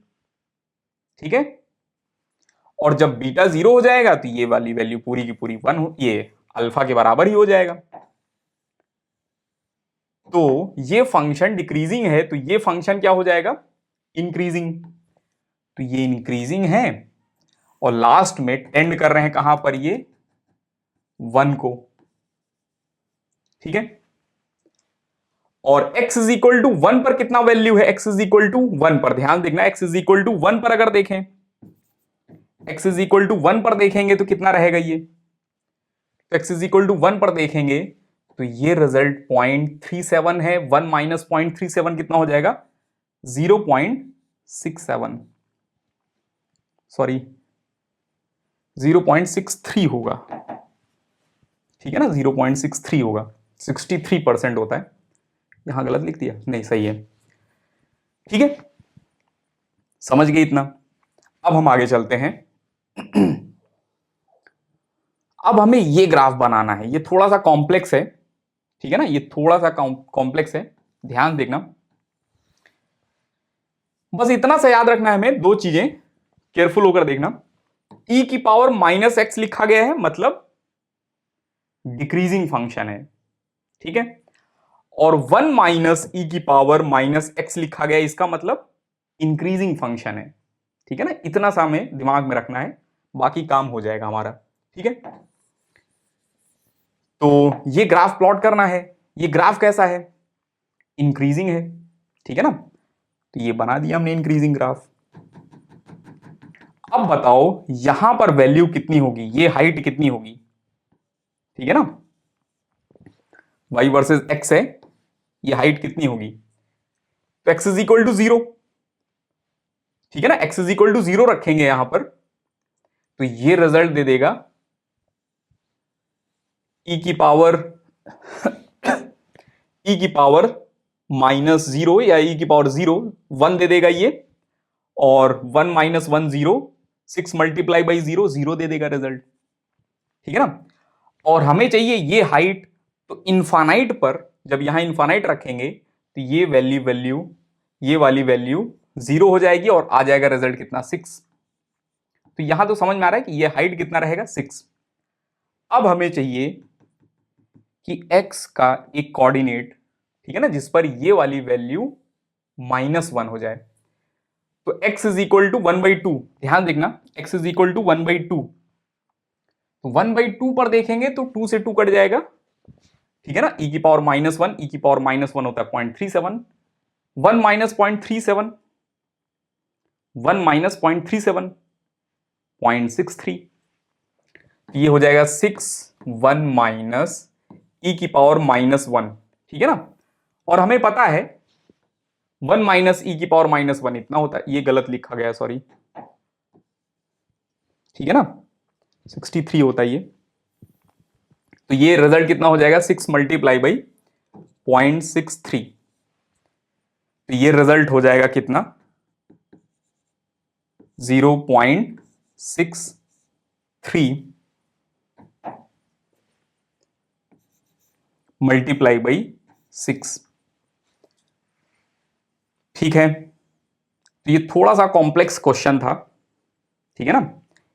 ठीक है। और जब बीटा 0 हो जाएगा तो ये वाली वैल्यू पूरी की पूरी 1 हो, ये अल्फा के बराबर ही हो जाएगा। तो ये फंक्शन डिक्रीजिंग है, तो ये फंक्शन क्या हो जाएगा, इंक्रीजिंग। तो ये इंक्रीजिंग है और लास्ट में टेंड कर रहे हैं कहां पर, ये 1 को, ठीक है। और x इज इक्वल टू 1 पर कितना वैल्यू है, x इज इक्वल टू 1 पर, ध्यान देखना, x इज इक्वल टू 1 पर अगर देखें, x इज इक्वल टू 1 पर देखेंगे तो कितना रहेगा ये, तो x इज इक्वल टू 1 पर देखेंगे तो ये रिजल्ट 0.37 है, 1 माइनस 0.37 कितना हो जाएगा, 0.67, सॉरी 0.63 होगा, ठीक है ना, 0.63 होगा, 63% होता है, यहां गलत लिख दिया, नहीं सही है, ठीक है, समझ गए इतना। अब हम आगे चलते हैं। अब हमें ये ग्राफ बनाना है, ये थोड़ा सा कॉम्प्लेक्स है, ठीक है ना, ये थोड़ा सा कॉम्प्लेक्स है, ध्यान देखना, बस इतना सा याद रखना है हमें, दो चीजें केयरफुल होकर देखना। e की पावर माइनस एक्स लिखा गया है, मतलब डिक्रीजिंग फंक्शन है, ठीक है। और 1 माइनस ई की पावर माइनस एक्स लिखा गया है, इसका मतलब इंक्रीजिंग फंक्शन है, ठीक है ना। इतना सा हमें दिमाग में रखना है, बाकी काम हो जाएगा हमारा, ठीक है। तो ये ग्राफ प्लॉट करना है। ये ग्राफ कैसा है? इंक्रीजिंग है, ठीक है ना। तो ये बना दिया हमने इंक्रीजिंग ग्राफ। अब बताओ यहां पर वैल्यू कितनी होगी, ये हाइट कितनी होगी, ठीक है ना। y वर्सेस x है, ये हाइट कितनी होगी? तो x इज इक्वल टू 0, ठीक है ना। x इज इक्वल टू 0 रखेंगे यहां पर, तो ये रिजल्ट दे देगा e की पावर e की पावर माइनस 0 या e की पावर 0, 1 दे देगा ये। और 1 माइनस 1 0, 6 मल्टीप्लाई बाई 0, 0 दे देगा रिजल्ट, ठीक है ना। और हमें चाहिए ये हाइट, तो इनफाइनाइट पर जब यहां इनफाइनाइट रखेंगे तो ये वैल्यू ये वाली वैल्यू 0 हो जाएगी और आ जाएगा रिजल्ट कितना, 6। तो यहां तो समझ में आ रहा है कि ये हाइट कितना रहेगा, 6। अब हमें चाहिए कि x का एक कोऑर्डिनेट, ठीक है ना, जिस पर ये वाली वैल्यू -1 हो जाए। तो x इज इक्वल टू 1/2, ध्यान देखना, x इज इक्वल टू 1/2। तो 1/2 पर देखेंगे तो 2 से 2 कट जाएगा, ठीक है ना। e की पावर -1, e की पावर -1 होता है 0.37, 1 माइनस 0.37, 1 माइनस 0.37, 0.63। ये हो जाएगा 6, 1 माइनस e की पावर -1, ठीक है ना। और हमें पता है 1 माइनस e की पावर -1 इतना होता है, ये गलत लिखा गया, सॉरी, ठीक है ना, 63 होता है ये। तो ये रिजल्ट कितना हो जाएगा, 6 मल्टीप्लाई बाई 0.63। तो ये रिजल्ट हो जाएगा कितना, 0.63 मल्टीप्लाई बाई 6, ठीक है। तो ये थोड़ा सा कॉम्प्लेक्स क्वेश्चन था, ठीक है ना।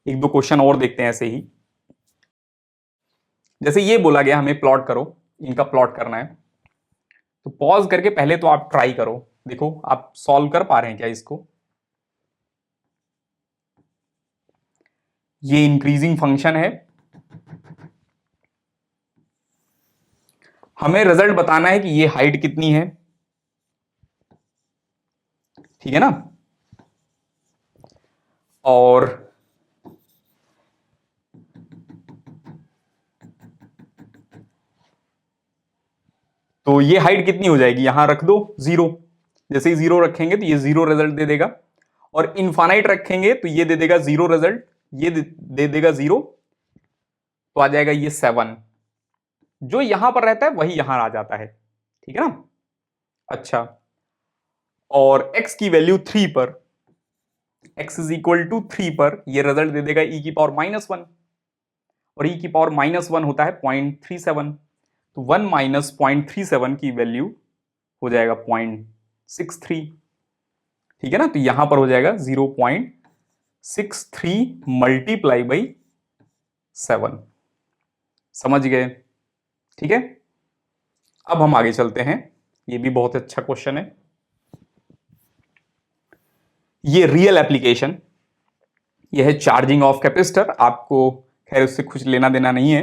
एक दो क्वेश्चन और देखते हैं ऐसे ही। जैसे ये बोला गया हमें प्लॉट करो, इनका प्लॉट करना है, तो पॉज करके पहले तो आप ट्राई करो, देखो आप सॉल्व कर पा रहे हैं क्या इसको। ये इंक्रीजिंग फंक्शन है, हमें रिजल्ट बताना है कि ये हाइट कितनी है, ठीक है ना। और तो ये हाइट कितनी हो जाएगी, यहां रख दो 0। जैसे ही 0 रखेंगे तो ये 0 रिजल्ट दे देगा, और इनफाइनाइट रखेंगे तो ये दे देगा 0 रिजल्ट, ये दे देगा 0, तो आ जाएगा ये 7। जो यहां पर रहता है वही यहां आ जाता है, ठीक है ना। अच्छा, और x की वैल्यू 3 पर, x इज इक्वल टू 3 पर ये रिजल्ट दे देगा e की पावर -1, और e की पावर -1 होता है 0.37। तो 1 माइनस 0.37 की वैल्यू हो जाएगा 0.63, ठीक है ना। तो यहां पर हो जाएगा 0.63 मल्टीप्लाई बाई 7, समझ गए, ठीक है। अब हम आगे चलते हैं, ये भी बहुत अच्छा क्वेश्चन है। ये रियल एप्लीकेशन, ये है चार्जिंग ऑफ कैपेसिटर। आपको खैर उससे कुछ लेना देना नहीं है,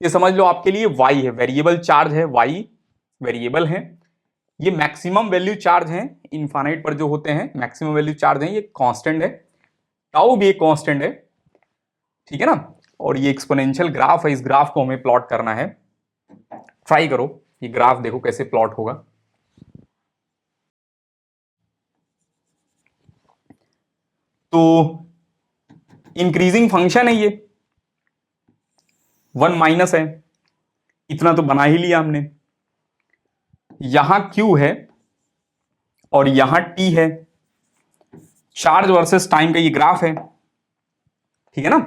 ये समझ लो आपके लिए y है, वेरिएबल चार्ज है, y वेरिएबल है। ये मैक्सिमम वैल्यू चार्ज है, इनफाइनाइट पर जो होते हैं मैक्सिमम वैल्यू चार्ज है, ये कांस्टेंट है, टाउ भी एक कांस्टेंट है, ठीक है ना। और ये एक्सपोनेंशियल ग्राफ है, इस ग्राफ को हमें प्लॉट करना है। ट्राई करो, ये ग्राफ देखो कैसे प्लॉट होगा। तो इंक्रीजिंग फंक्शन है ये, 1 माइनस है, इतना तो बना ही लिया हमने। यहां Q है और यहां T है, चार्ज वर्सेस टाइम का ये ग्राफ है, ठीक है ना।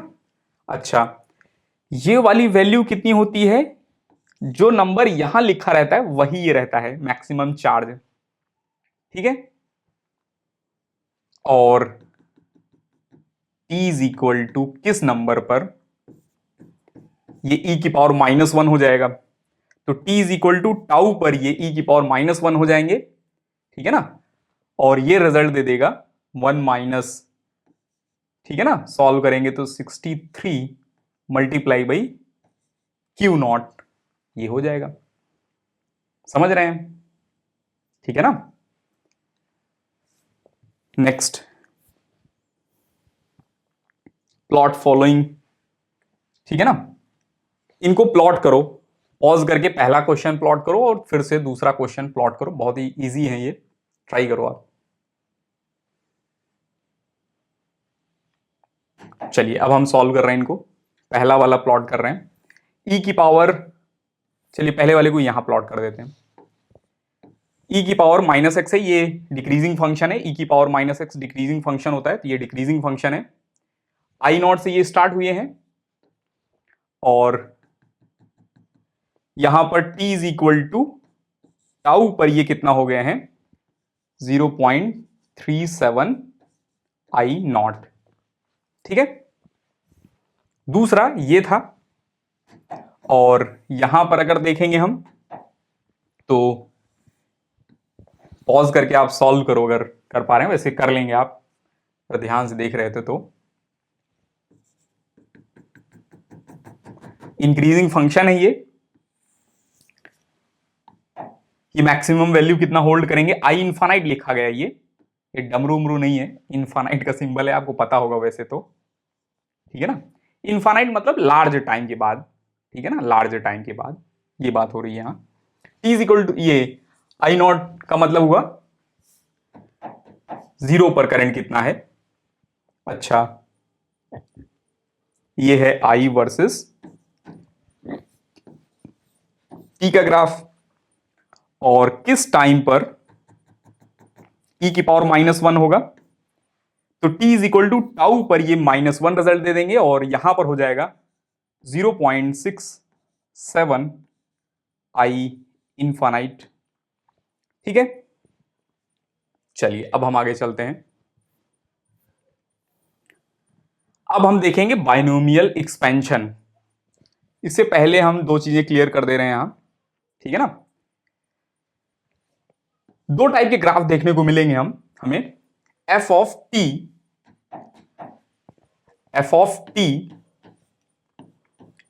अच्छा, ये वाली वैल्यू कितनी होती है, जो नंबर यहां लिखा रहता है वही ये रहता है, मैक्सिमम चार्ज, ठीक है। और t इज इक्वल टू किस नंबर पर ये e की पावर -1 हो जाएगा। तो t is equal to tau पर ये e की पावर -1 हो जाएंगे, ठीक है ना। और ये रिजल्ट दे देगा 1 माइनस, ठीक है ना। सॉल्व करेंगे तो 63 मल्टीप्लाई बाई क्यू नॉट, ये हो जाएगा। समझ रहे हैं, ठीक है ना। नेक्स्ट, प्लॉट फॉलोइंग, ठीक है ना। इनको प्लॉट करो, पॉज करके पहला क्वेश्चन प्लॉट करो और फिर से दूसरा क्वेश्चन प्लॉट करो। बहुत ही इजी है ये, ट्राई करो आप। चलिए अब हम सॉल्व कर रहे हैं इनको। पहला वाला प्लॉट कर रहे हैं e की पावर, चलिए पहले वाले को यहां प्लॉट कर देते हैं। e की पावर -x है, ये डिक्रीजिंग फंक्शन है। e की पावर -x डिक्रीजिंग फंक्शन होता है, तो ये डिक्रीजिंग फंक्शन है। आई नॉट से ये स्टार्ट हुए हैं और यहां पर t is equal to tau पर ये कितना हो गए हैं 0.37 आई नॉट, ठीक है। दूसरा ये था, और यहां पर अगर देखेंगे हम तो पॉज करके आप सॉल्व करो अगर कर पा रहे हैं, वैसे कर लेंगे आप अगर ध्यान से देख रहे थे तो। इंक्रीजिंग फंक्शन है ये मैक्सिमम वैल्यू कितना होल्ड करेंगे, आई इनफाइनाइट लिखा गया है ये डमरू उमरू नहीं है, इनफाइनाइट का सिंबल है, आपको पता होगा वैसे तो, ठीक है ना। इनफाइनाइट मतलब लार्ज टाइम के बाद, ठीक है ना, लार्ज टाइम के बाद ये बात हो रही है यहां। टी इज इक्वल टू ये आई नॉट का मतलब हुआ 0 पर करंट कितना है। अच्छा, ये है आई वर्सेस टी का ग्राफ, और किस टाइम पर e की पावर -1 होगा। तो t is equal to tau पर ये -1 रिजल्ट दे देंगे और यहां पर हो जाएगा 0.67 आई इनफाइनाइट, ठीक है। चलिए अब हम आगे चलते हैं। अब हम देखेंगे बाइनोमियल एक्सपेंशन। इससे पहले हम दो चीजें क्लियर कर दे रहे हैं यहां, ठीक है ना। दो टाइप के ग्राफ देखने को मिलेंगे हमें F of T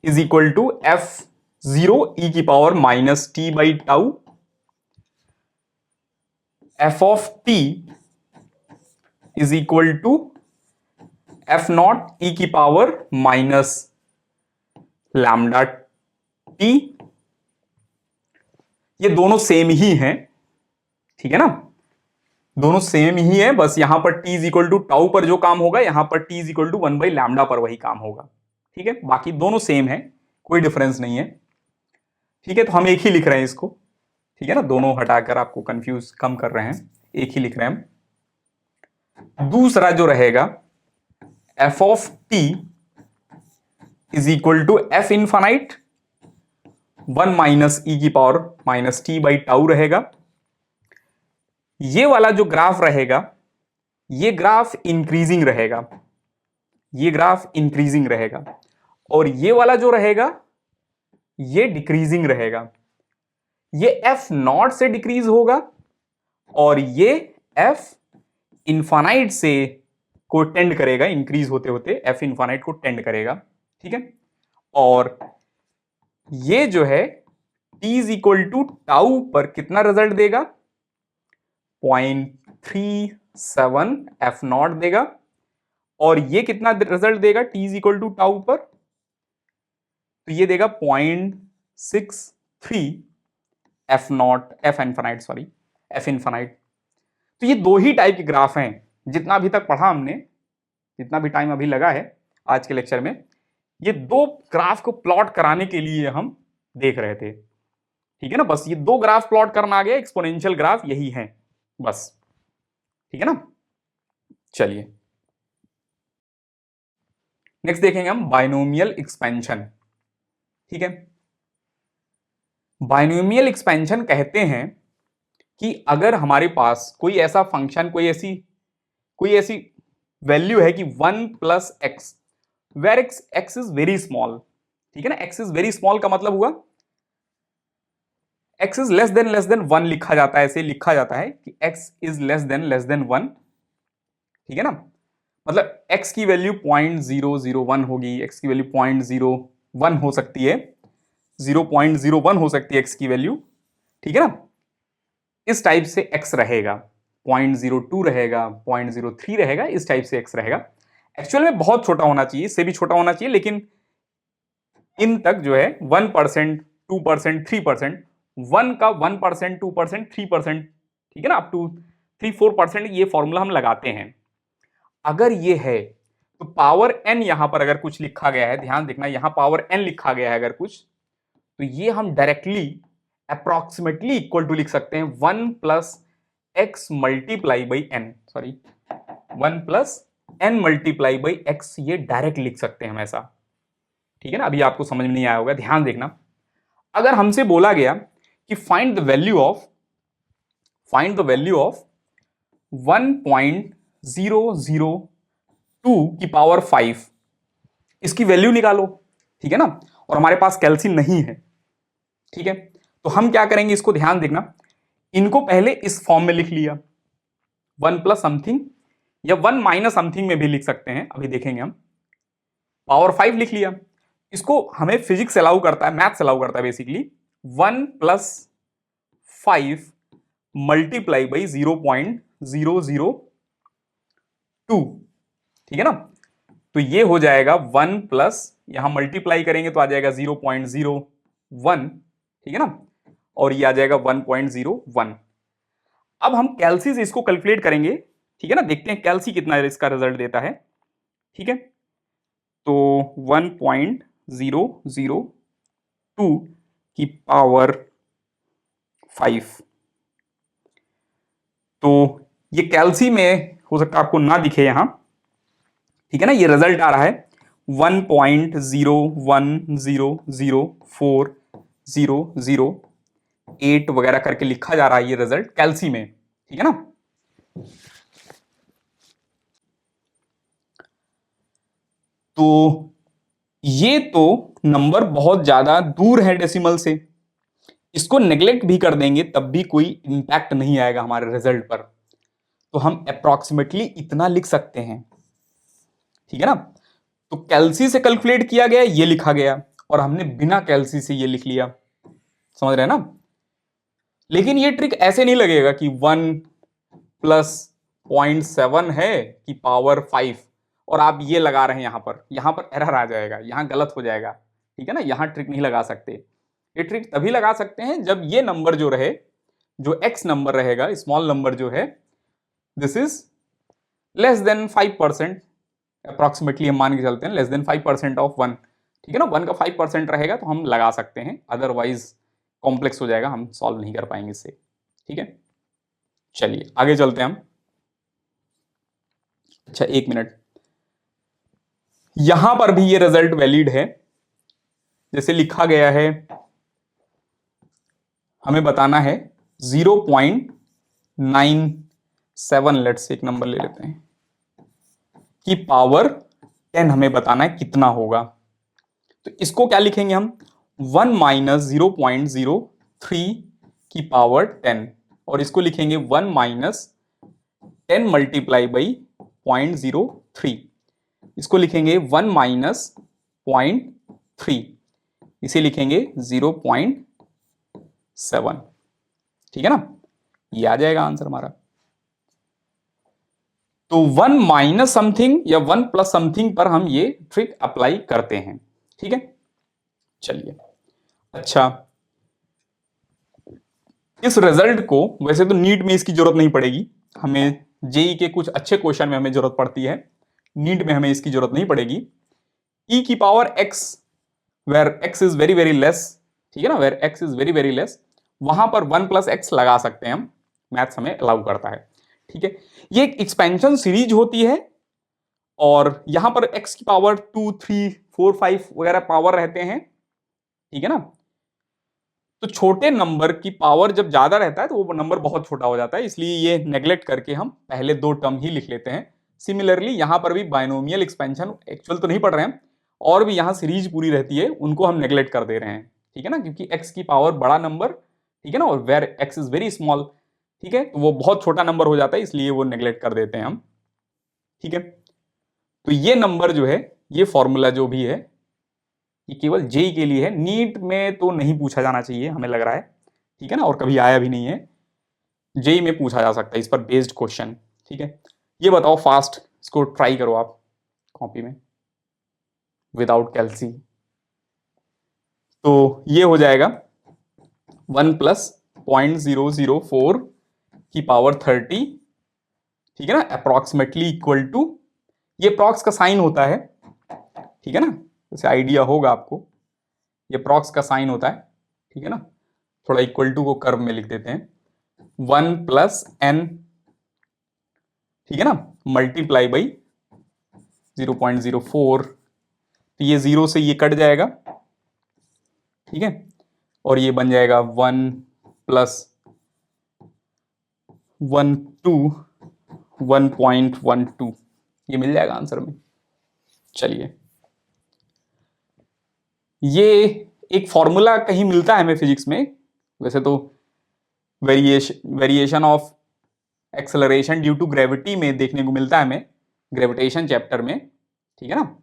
is equal to F0 e की पावर -t/टाउ, F of T is equal to F0 e की पावर -λ/t। ये दोनों सेम ही हैं, ठीक है ना, दोनों सेम ही है, बस यहां पर t is equal to tau पर जो काम होगा यहां पर t इज इक्वल टू 1/λ पर वही काम होगा, ठीक है। बाकी दोनों सेम है, कोई डिफरेंस नहीं है, ठीक है। तो हम एक ही लिख रहे हैं इसको, ठीक है ना, दोनों हटाकर आपको कंफ्यूज कम कर रहे हैं, एक ही लिख रहे हैं हम। दूसरा जो रहेगा F of T is equal to F infinite 1 minus e की पावर -t/टाउ रहेगा। ये वाला जो ग्राफ रहेगा ये ग्राफ इंक्रीजिंग रहेगा, ये ग्राफ इंक्रीजिंग रहेगा, और ये वाला जो रहेगा ये डिक्रीजिंग रहेगा। ये F0 से डिक्रीज होगा और ये F इनफाइनाइट से को टेंड करेगा, इंक्रीज होते होते F इनफाइनाइट को टेंड करेगा, ठीक है। और ये जो है t is equal to tau पर कितना रिजल्ट देगा 0.37 F0 देगा, और ये कितना रिजल्ट देगा t is equal to tau पर, तो ये देगा 0.63 F इनफाइनाइट। तो ये दो ही टाइप के ग्राफ हैं, जितना अभी तक पढ़ा हमने, जितना भी टाइम अभी लगा है आज के लेक्चर में, ये दो ग्राफ को प्लॉट कराने के लिए हम देख रहे थे, ठीक है ना। बस ये दो ग्राफ प्लॉट करना आ गया, एक्सपोनेंशियल ग्राफ यही है बस, ठीक है ना। चलिए नेक्स्ट देखेंगे हम बाइनोमियल एक्सपेंशन, ठीक है। बाइनोमियल एक्सपेंशन कहते हैं कि अगर हमारे पास कोई ऐसा फंक्शन, कोई ऐसी वैल्यू है कि 1 plus x, where x is very small, ठीक है ना, एक्स इज वेरी स्मॉल का मतलब हुआ एक्स इज लेस देन 1 लिखा जाता है, ऐसे लिखा जाता है कि एक्स इज लेस देन 1, ठीक है ना, मतलब x की वैल्यू 0.001 होगी, x की वैल्यू 0.01 हो सकती है, 0.01 हो सकती है x की वैल्यू, ठीक है ना, इस टाइप से x रहेगा, 0.02 रहेगा, 0.03 रहेगा, इस टाइप से x रहेगा। एक्चुअल में बहुत छोटा होना चाहिए, इससे भी छोटा होना चाहिए, लेकिन इन तक जो है 1%, 2%, 3%, 1 का 1%, 2%, 3%, ठीक है ना, अप टू 3-4% ये फॉर्मूला हम लगाते हैं। अगर ये है तो पावर n यहां पर अगर कुछ लिखा गया है, ध्यान देखना, यहां पावर n लिखा गया है अगर कुछ, तो ये हम डायरेक्टली अप्रोक्सीमेटली इक्वल टू लिख सकते हैं 1 plus x multiply by n, sorry 1 plus n multiply by x, ये डायरेक्ट लिख सकते हैं हम ऐसा, ठीक है ना। अभी आपको समझ में नहीं आया होगा, ध्यान देखना। अगर हमसे बोला गया कि फाइंड द वैल्यू ऑफ 1.002 की पावर 5, इसकी वैल्यू निकालो, ठीक है ना, और हमारे पास कैल्सी नहीं है, ठीक है, तो हम क्या करेंगे, इसको ध्यान देखना, इनको पहले इस फॉर्म में लिख लिया, 1 प्लस समथिंग या 1 माइनस समथिंग में भी लिख सकते हैं, अभी देखेंगे हम, पावर 5 लिख लिया, इसको हमें फिजिक्स अलाउ करता है, मैथ्स अलाउ करता है बेसिकली, 1 प्लस 5 मल्टीप्लाई बाई 0.002, ठीक है ना, तो ये हो जाएगा 1 प्लस, यहां मल्टीप्लाई करेंगे तो आ जाएगा 0.01, ठीक है ना, और ये आ जाएगा 1.01। अब हम कैल्सी से इसको कैलकुलेट करेंगे, ठीक है ना, देखते हैं कैल्सी कितना इसका रिजल्ट देता है, ठीक है, तो 1.002 की पावर 5, तो ये कैल्सी में हो सकता है आपको ना दिखे यहां, ठीक है ना, ये रिजल्ट आ रहा है 1.0100408 वगैरह करके लिखा जा रहा है ये रिजल्ट कैल्सी में, ठीक है ना। तो ये तो नंबर बहुत ज्यादा दूर है डेसिमल से, इसको नेग्लेक्ट भी कर देंगे तब भी कोई इंपैक्ट नहीं आएगा हमारे रिजल्ट पर, तो हम अप्रोक्सीमेटली इतना लिख सकते हैं, ठीक है ना। तो कैल्सी से कैलकुलेट किया गया, ये लिखा गया, और हमने बिना कैल्सी से ये लिख लिया, समझ रहे हैं ना। लेकिन ये ट्रिक ऐसे नहीं लगेगा कि 1 प्लस 0.7 है कि पावर 5 और आप ये लगा रहे हैं, यहां पर एरर आ जाएगा, यहां गलत हो जाएगा, ठीक है ना, यहां ट्रिक नहीं लगा सकते। ये ट्रिक तभी लगा सकते हैं जब ये नंबर जो रहे, जो x नंबर रहेगा, स्मॉल नंबर जो है, this is less then 5%, approximately हम मान के चलते हैं लेस देन 5% ऑफ 1, ठीक है ना, 1 का 5% रहेगा तो हम लगा सकते हैं, अदरवाइज कॉम्प्लेक्स हो जाएगा, हम सॉल्व नहीं कर पाएंगे इससे, ठीक है। चलिए आगे चलते हैं हम। अच्छा 1 मिनट, यहां पर भी ये रिजल्ट वैलिड है, जैसे लिखा गया है, हमें बताना है 0.97, लेट्स एक नंबर ले लेते हैं, की पावर 10 हमें बताना है कितना होगा, तो इसको क्या लिखेंगे हम, 1 माइनस 0.03 की पावर 10, और इसको लिखेंगे 1 माइनस 10 मल्टीप्लाई बाई 0.03, इसको लिखेंगे 1 माइनस 0.3, इसे लिखेंगे 0.7, ठीक है ना, ये आ जाएगा आंसर हमारा। तो 1 माइनस समथिंग या 1 प्लस समथिंग पर हम ये ट्रिक अप्लाई करते हैं, ठीक है। चलिए अच्छा, इस रिजल्ट को वैसे तो नीट में इसकी जरूरत नहीं पड़ेगी, हमें जेई के कुछ अच्छे क्वेश्चन में हमें जरूरत पड़ती है, नीट में हमें इसकी जरूरत नहीं पड़ेगी। e की power x where x is very very less, ठीक है ना, where x is very very less, वहां पर 1 प्लस एक्स लगा सकते हैं हम, मैथ्स हमें अलाउ करता है, ठीक है। ये एक एक्सपेंशन सीरीज होती है, और यहां पर x की पावर 2, 3, 4, 5 वगैरह पावर रहते हैं, ठीक है ना। तो छोटे नंबर की पावर जब ज्यादा रहता है तो वो नंबर बहुत छोटा हो जाता है, इसलिए ये नेग्लेक्ट करके हम पहले 2 टर्म ही लिख लेते हैं, सिमिलरली यहां पर भी बाइनोमियल एक्सपेंशन एक्चुअल तो नहीं पढ़ रहे हैं, और भी यहां सीरीज पूरी रहती है, उनको हम नेग्लेक्ट कर दे रहे हैं, ठीक है ना, क्योंकि x की पावर बड़ा नंबर, ठीक है ना, और where x is very small, ठीक है, तो वो बहुत छोटा नंबर हो जाता है, इसलिए वो नेग्लेक्ट कर देते हैं हम, ठीक है। तो ये नंबर जो है, ये फॉर्मूला जो भी है, ये केवल जेई के लिए है, नीट में तो नहीं पूछा जाना चाहिए हमें लग रहा है, ठीक है ना, और कभी आया भी नहीं है। जेई में पूछा जा सकता है इस पर बेस्ड क्वेश्चन, ठीक है। ये बताओ फास्ट, इसको ट्राई करो आप कॉपी में विदाउट कैलसी। तो ये हो जाएगा 1 प्लस 0.004 की पावर 30, ठीक है ना, अप्रोक्सीमेटली इक्वल टू, ये प्रॉक्स का साइन होता है, ठीक है ना, जैसे आइडिया होगा आपको, ये प्रॉक्स का साइन होता है, ठीक है ना, थोड़ा इक्वल टू को कर्व में लिख देते हैं, 1 प्लस n, ठीक है ना, मल्टीप्लाई बाई 0.04, तो ये 0 से ये कट जाएगा, ठीक है, और ये बन जाएगा 1 प्लस 1.12, ये मिल जाएगा आंसर में। चलिए, ये एक फॉर्मूला कहीं मिलता है हमें फिजिक्स में, वैसे तो variation of acceleration due to gravity में देखने को मिलता है हमें, ग्रेविटेशन चैप्टर में, ठीक है ना।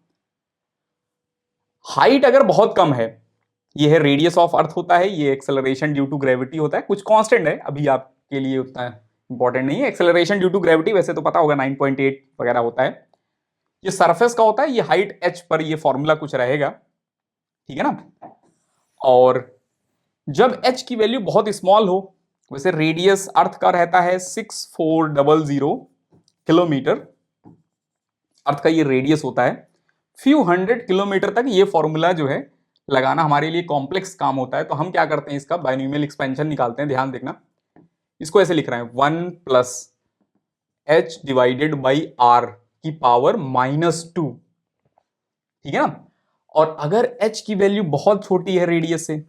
हाइट अगर बहुत कम है, ये है रेडियस ऑफ अर्थ होता है, ये एक्सेलरेशन ड्यू टू ग्रेविटी होता है, कुछ कांस्टेंट है, अभी आपके लिए उतना इंपॉर्टेंट नहीं है। एक्सेलरेशन ड्यू टू ग्रेविटी वैसे तो पता होगा 9.8 वगैरह होता है, ये सरफेस का होता है, ये हाइट h पर ये फॉर्मूला कुछ रहेगा, ठीक है ना। और जब h की वैल्यू बहुत स्मॉल हो, वैसे रेडियस अर्थ का रहता है 6400 किलोमीटर, अर्थ का ये रेडियस होता है, फ्यू 100 किलोमीटर तक ये फॉर्मूला जो है लगाना हमारे लिए कॉम्प्लेक्स काम होता है, तो हम क्या करते हैं, इसका बाइनोमियल एक्सपेंशन निकालते हैं। ध्यान देखना, इसको ऐसे लिख रहे हैं 1 plus h divided by r की पावर -2, ठीक है ना। और अगर h की वैल्यू बहुत छोटी है रेडियस से,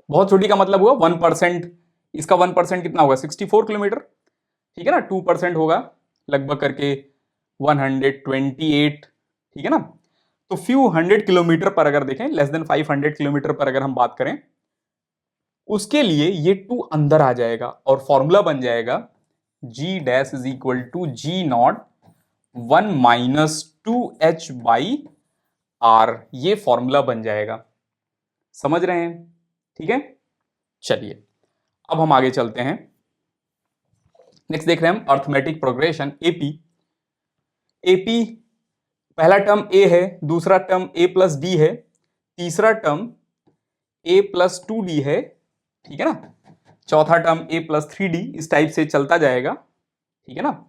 बहुत छोटी का मतलब हुआ 1%, इसका 1% कितना होगा 64 किलोमीटर, ठीक है ना, 2% होगा लगभग करके 128, ठीक है ना। तो फ्यू 100 किलोमीटर पर अगर देखें, लेस देन 500 किलोमीटर पर अगर हम बात करें, उसके लिए ये 2 अंदर आ जाएगा और फॉर्मूला बन जाएगा g dash is equal to g naught 1 minus 2h by r, ये फॉर्मूला बन जाएगा, समझ रहे हैं, ठीक है। चलिए, अब हम आगे चलते हैं, नेक्स्ट देख रहे हैं हम अर्थमेटिक प्रोग्रेशन एपी। एपी पहला टर्म a है, दूसरा टर्म a प्लस डी है, तीसरा टर्म a प्लस 2d है, ठीक है ना, चौथा टर्म a प्लस 3d, इस टाइप से चलता जाएगा, ठीक है ना।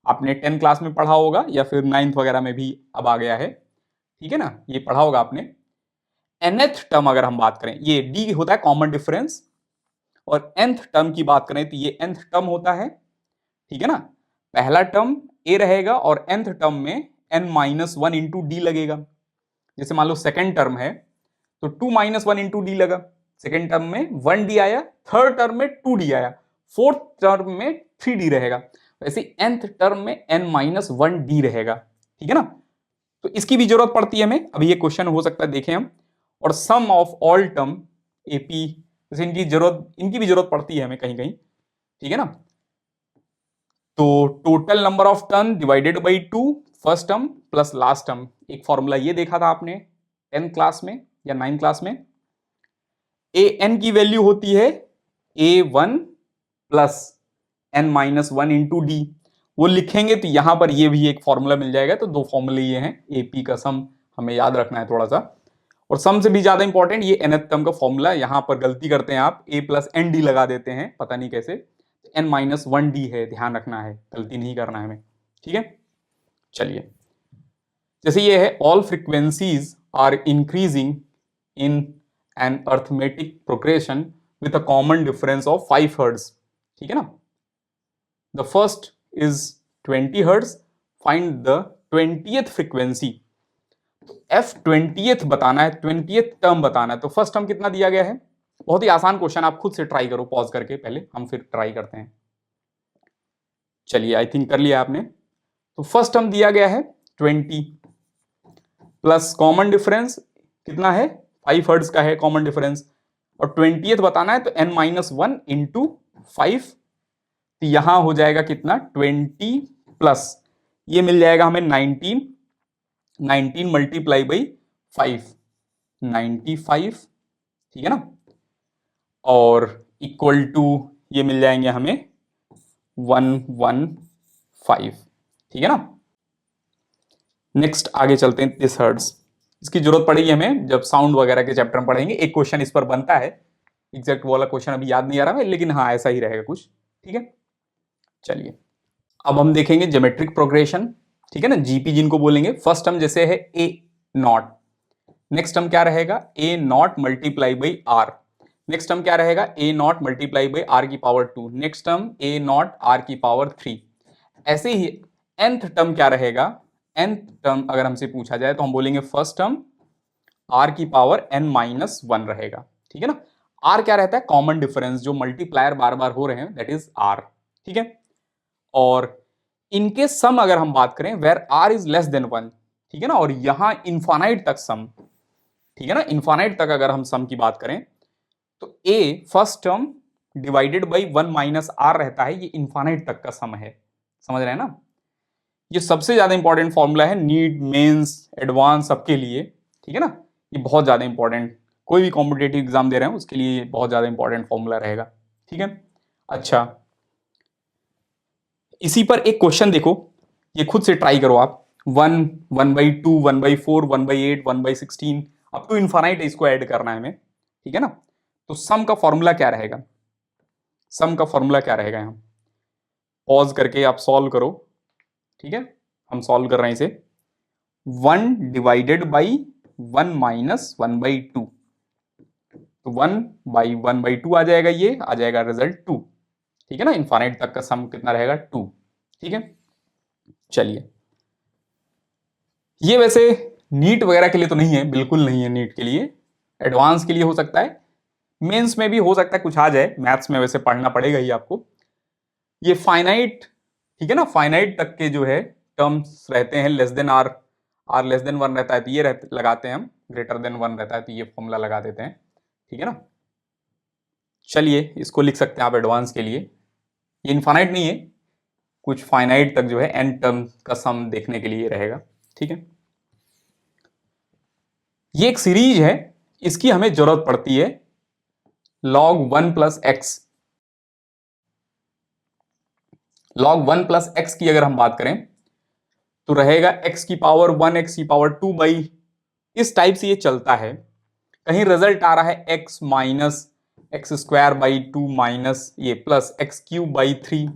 आपने 10 क्लास में पढ़ा होगा या फिर 9th वगैरह में भी अब आ गया है, ठीक है ना, ये पढ़ा होगा आपने। nth टर्म अगर हम बात करें, ये d होता है कॉमन डिफरेंस, और nth टर्म की बात करें तो ये nth टर्म होता है, ठीक है ना। पहला टर्म a रहेगा और nth टर्म में n माइनस 1 इंटू डी लगेगा, जैसे मान लो सेकेंड टर्म है तो 2 माइनस 1 इंटू डी लगा, सेकेंड टर्म में 1d आया, थर्ड टर्म में 2d आया, फोर्थ टर्म में 3d रहेगा, वैसे nth टर्म में n माइनस 1d रहेगा, ठीक है ना। तो इसकी भी जरूरत पड़ती है हमें, अभी ये क्वेश्चन हो सकता है देखें हम। और सम ऑफ ऑल टर्म एपी, जैसे इनकी भी जरूरत पड़ती है हमें कहीं कहीं, ठीक है ना। तो total number of turn divided by 2, first term plus last term, एक फॉर्मूला ये देखा था आपने 10th क्लास में या 9th क्लास में। ए एन की वैल्यू होती है a1 plus n minus 1 into D, वो लिखेंगे तो यहां पर ये भी एक फॉर्मूला मिल जाएगा। तो 2 फॉर्मूले ये हैं, एपी का सम हमें याद रखना है थोड़ा सा, और सम से भी ज्यादा इंपॉर्टेंट ये nth टर्म का फॉर्मूला, यहां पर गलती करते हैं आप, a प्लस एन डी लगा देते हैं, पता नहीं कैसे, n माइनस 1d है, ध्यान रखना है, गलती नहीं करना है हमें, ठीक है। चलिए, जैसे ये है all frequencies are increasing in an arithmetic progression with a common difference of 5 hertz, ठीक है ना। The first is 20 hertz, find the 20th frequency. F 20th बताना है, 20th टर्म बताना है, तो फर्स्ट टर्म कितना दिया गया है, बहुत ही आसान क्वेश्चन, आप खुद से ट्राई करो पॉज करके, पहले हम फिर ट्राई करते हैं। चलिए, आई थिंक कर लिया आपने। तो फर्स्ट टर्म दिया गया है 20 प्लस कॉमन डिफरेंस कितना है 5 हर्ट्ज का है कॉमन डिफरेंस, और 20th बताना है तो n-1 इंटू 5, तो यहां हो जाएगा कितना 20 प्लस ये मिल जाएगा हमें 19 मल्टीप्लाई बाई 5 95, ठीक है ना, और इक्वल टू ये मिल जाएंगे हमें 115, ठीक है ना। नेक्स्ट आगे चलते हैं 30 हर्ट्ज, इसकी जरूरत पड़ेगी हमें जब साउंड वगैरह के चैप्टर में पढ़ेंगे, एक क्वेश्चन इस पर बनता है, एग्जैक्ट वाला क्वेश्चन अभी याद नहीं आ रहा है लेकिन हाँ ऐसा ही रहेगा कुछ, ठीक है। चलिए अब हम देखेंगे ज्योमेट्रिक प्रोग्रेशन, ठीक है ना, जीपी जिनको बोलेंगे। फर्स्ट टर्म जैसे है ए नॉट, नेक्स्ट टर्म क्या रहेगा A naught multiply by R, next term क्या रहेगा A naught multiply by R की power 2, next term A naught R की पावर 3। ऐसे ही nth टर्म क्या रहेगा, nth टर्म अगर हमसे पूछा जाए तो हम बोलेंगे फर्स्ट टर्म आर की पावर n-1 रहेगा, ठीक है ना। आर क्या रहता है कॉमन डिफरेंस, जो मल्टीप्लायर बार बार हो रहे हैं दैट इज आर, ठीक है। और इनके सम अगर हम बात करें where r is less than 1, ठीक है ना, और यहां इनफाइनाइट तक सम, ठीक है ना, इनफाइनाइट तक अगर हम सम की बात करें तो A first term divided by 1 minus R रहता है, ये इनफाइनाइट तक का सम है, समझ रहे हैं ना। ये सबसे ज्यादा इंपॉर्टेंट फॉर्मूला है नीट मेंस एडवांस सबके लिए, ठीक है ना, ये बहुत ज्यादा इंपॉर्टेंट, कोई भी कॉम्पिटेटिव एग्जाम दे रहे हैं उसके लिए बहुत ज्यादा इंपॉर्टेंट फॉर्मूला रहेगा, ठीक है। अच्छा इसी पर एक क्वेश्चन देखो, ये खुद से ट्राई करो आप, 1 1/2 1/4 1/8 1/16 अप टू इनफाइनाइट इसको ऐड करना है हमें, ठीक है ना। तो सम का फॉर्मूला क्या रहेगा, सम का फॉर्मूला क्या रहेगा, यहां पॉज करके आप सॉल्व करो, ठीक है, हम सॉल्व कर रहे हैं इसे, 1 डिवाइडेड बाई 1 माइनस 1/2, तो 1/1/2 आ जाएगा, ये आ जाएगा रिजल्ट 2, ठीक है ना, इनफाइनाइट तक का सम कितना रहेगा 2, ठीक है। चलिए ये वैसे नीट वगैरह के लिए तो नहीं है, बिल्कुल नहीं है नीट के लिए, एडवांस के लिए हो सकता है, मेंस में भी हो सकता है कुछ आ जाए, मैथ्स में वैसे पढ़ना पड़ेगा ही आपको। ये फाइनाइट, ठीक है ना, फाइनाइट तक के जो है टर्म्स रहते हैं less than r, r less than 1 रहता है तो ये लगाते हैं हम, ग्रेटर देन 1 रहता है तो ये फॉर्मूला लगा देते हैं, ठीक है ना। चलिए इसको लिख सकते हैं आप एडवांस के लिए, ये इनफाइनाइट नहीं है, कुछ फाइनाइट तक जो है एन टर्म का सम देखने के लिए रहेगा, ठीक है। ये एक सीरीज है, इसकी हमें जरूरत पड़ती है log 1 plus x, log 1 plus x की अगर हम बात करें तो रहेगा x की पावर 1 x की पावर 2 बाई, इस टाइप से ये चलता है, कहीं रिजल्ट आ रहा है x minus x square by 2 minus ये प्लस एक्स क्यूब बाई 3,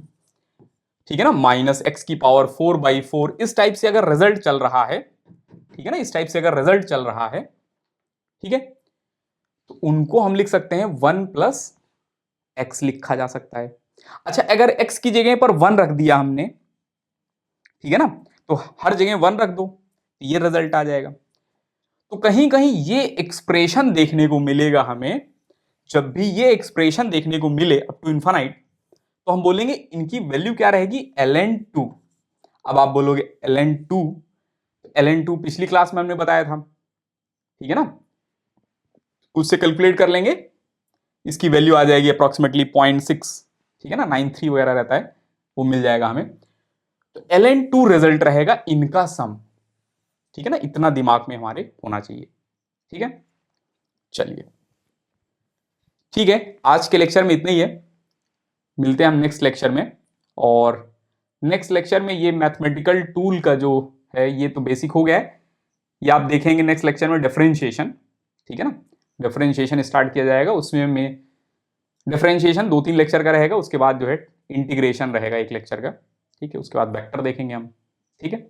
ठीक है ना, माइनस एक्स की पावर 4/4, इस टाइप से अगर रिजल्ट चल रहा है, ठीक है ना, इस टाइप से अगर रिजल्ट चल रहा है, ठीक है, तो उनको हम लिख सकते हैं 1 प्लस एक्स लिखा जा सकता है। अच्छा अगर x की जगह पर 1 रख दिया हमने, ठीक है ना, तो हर जगह 1 रख दो, ये रिजल्ट आ जाएगा। तो कहीं कहीं ये एक्सप्रेशन देखने को मिलेगा हमें, जब भी ये एक्सप्रेशन देखने को मिले अप टू इनफाइनाइट, तो हम बोलेंगे इनकी वैल्यू क्या रहेगी ln2। अब आप बोलोगे ln2, ln2 पिछली क्लास में हमने बताया था, ठीक है ना, उससे कैलकुलेट कर लेंगे, इसकी वैल्यू आ जाएगी अप्रोक्सीमेटली 0.6, ठीक है ना, 93 वगैरह रहता है, वो मिल जाएगा हमें। तो ln2 रिजल्ट रहेगा इनका सम, ठीक है ना, इतना दिमाग में हमारे होना चाहिए, ठीक है। चलिए ठीक है, आज के लेक्चर में इतना ही है, मिलते हैं हम नेक्स्ट लेक्चर में, और नेक्स्ट लेक्चर में ये मैथमेटिकल टूल का जो है ये तो बेसिक हो गया है, ये आप देखेंगे नेक्स्ट लेक्चर में डिफरेंशिएशन, ठीक है ना, डिफरेंशिएशन स्टार्ट किया जाएगा, उसमें डिफरेंशिएशन 2-3 लेक्चर का रहेगा, उसके बाद जो है इंटीग्रेशन रहेगा 1 लेक्चर का, ठीक है, उसके बाद वेक्टर देखेंगे हम, ठीक है।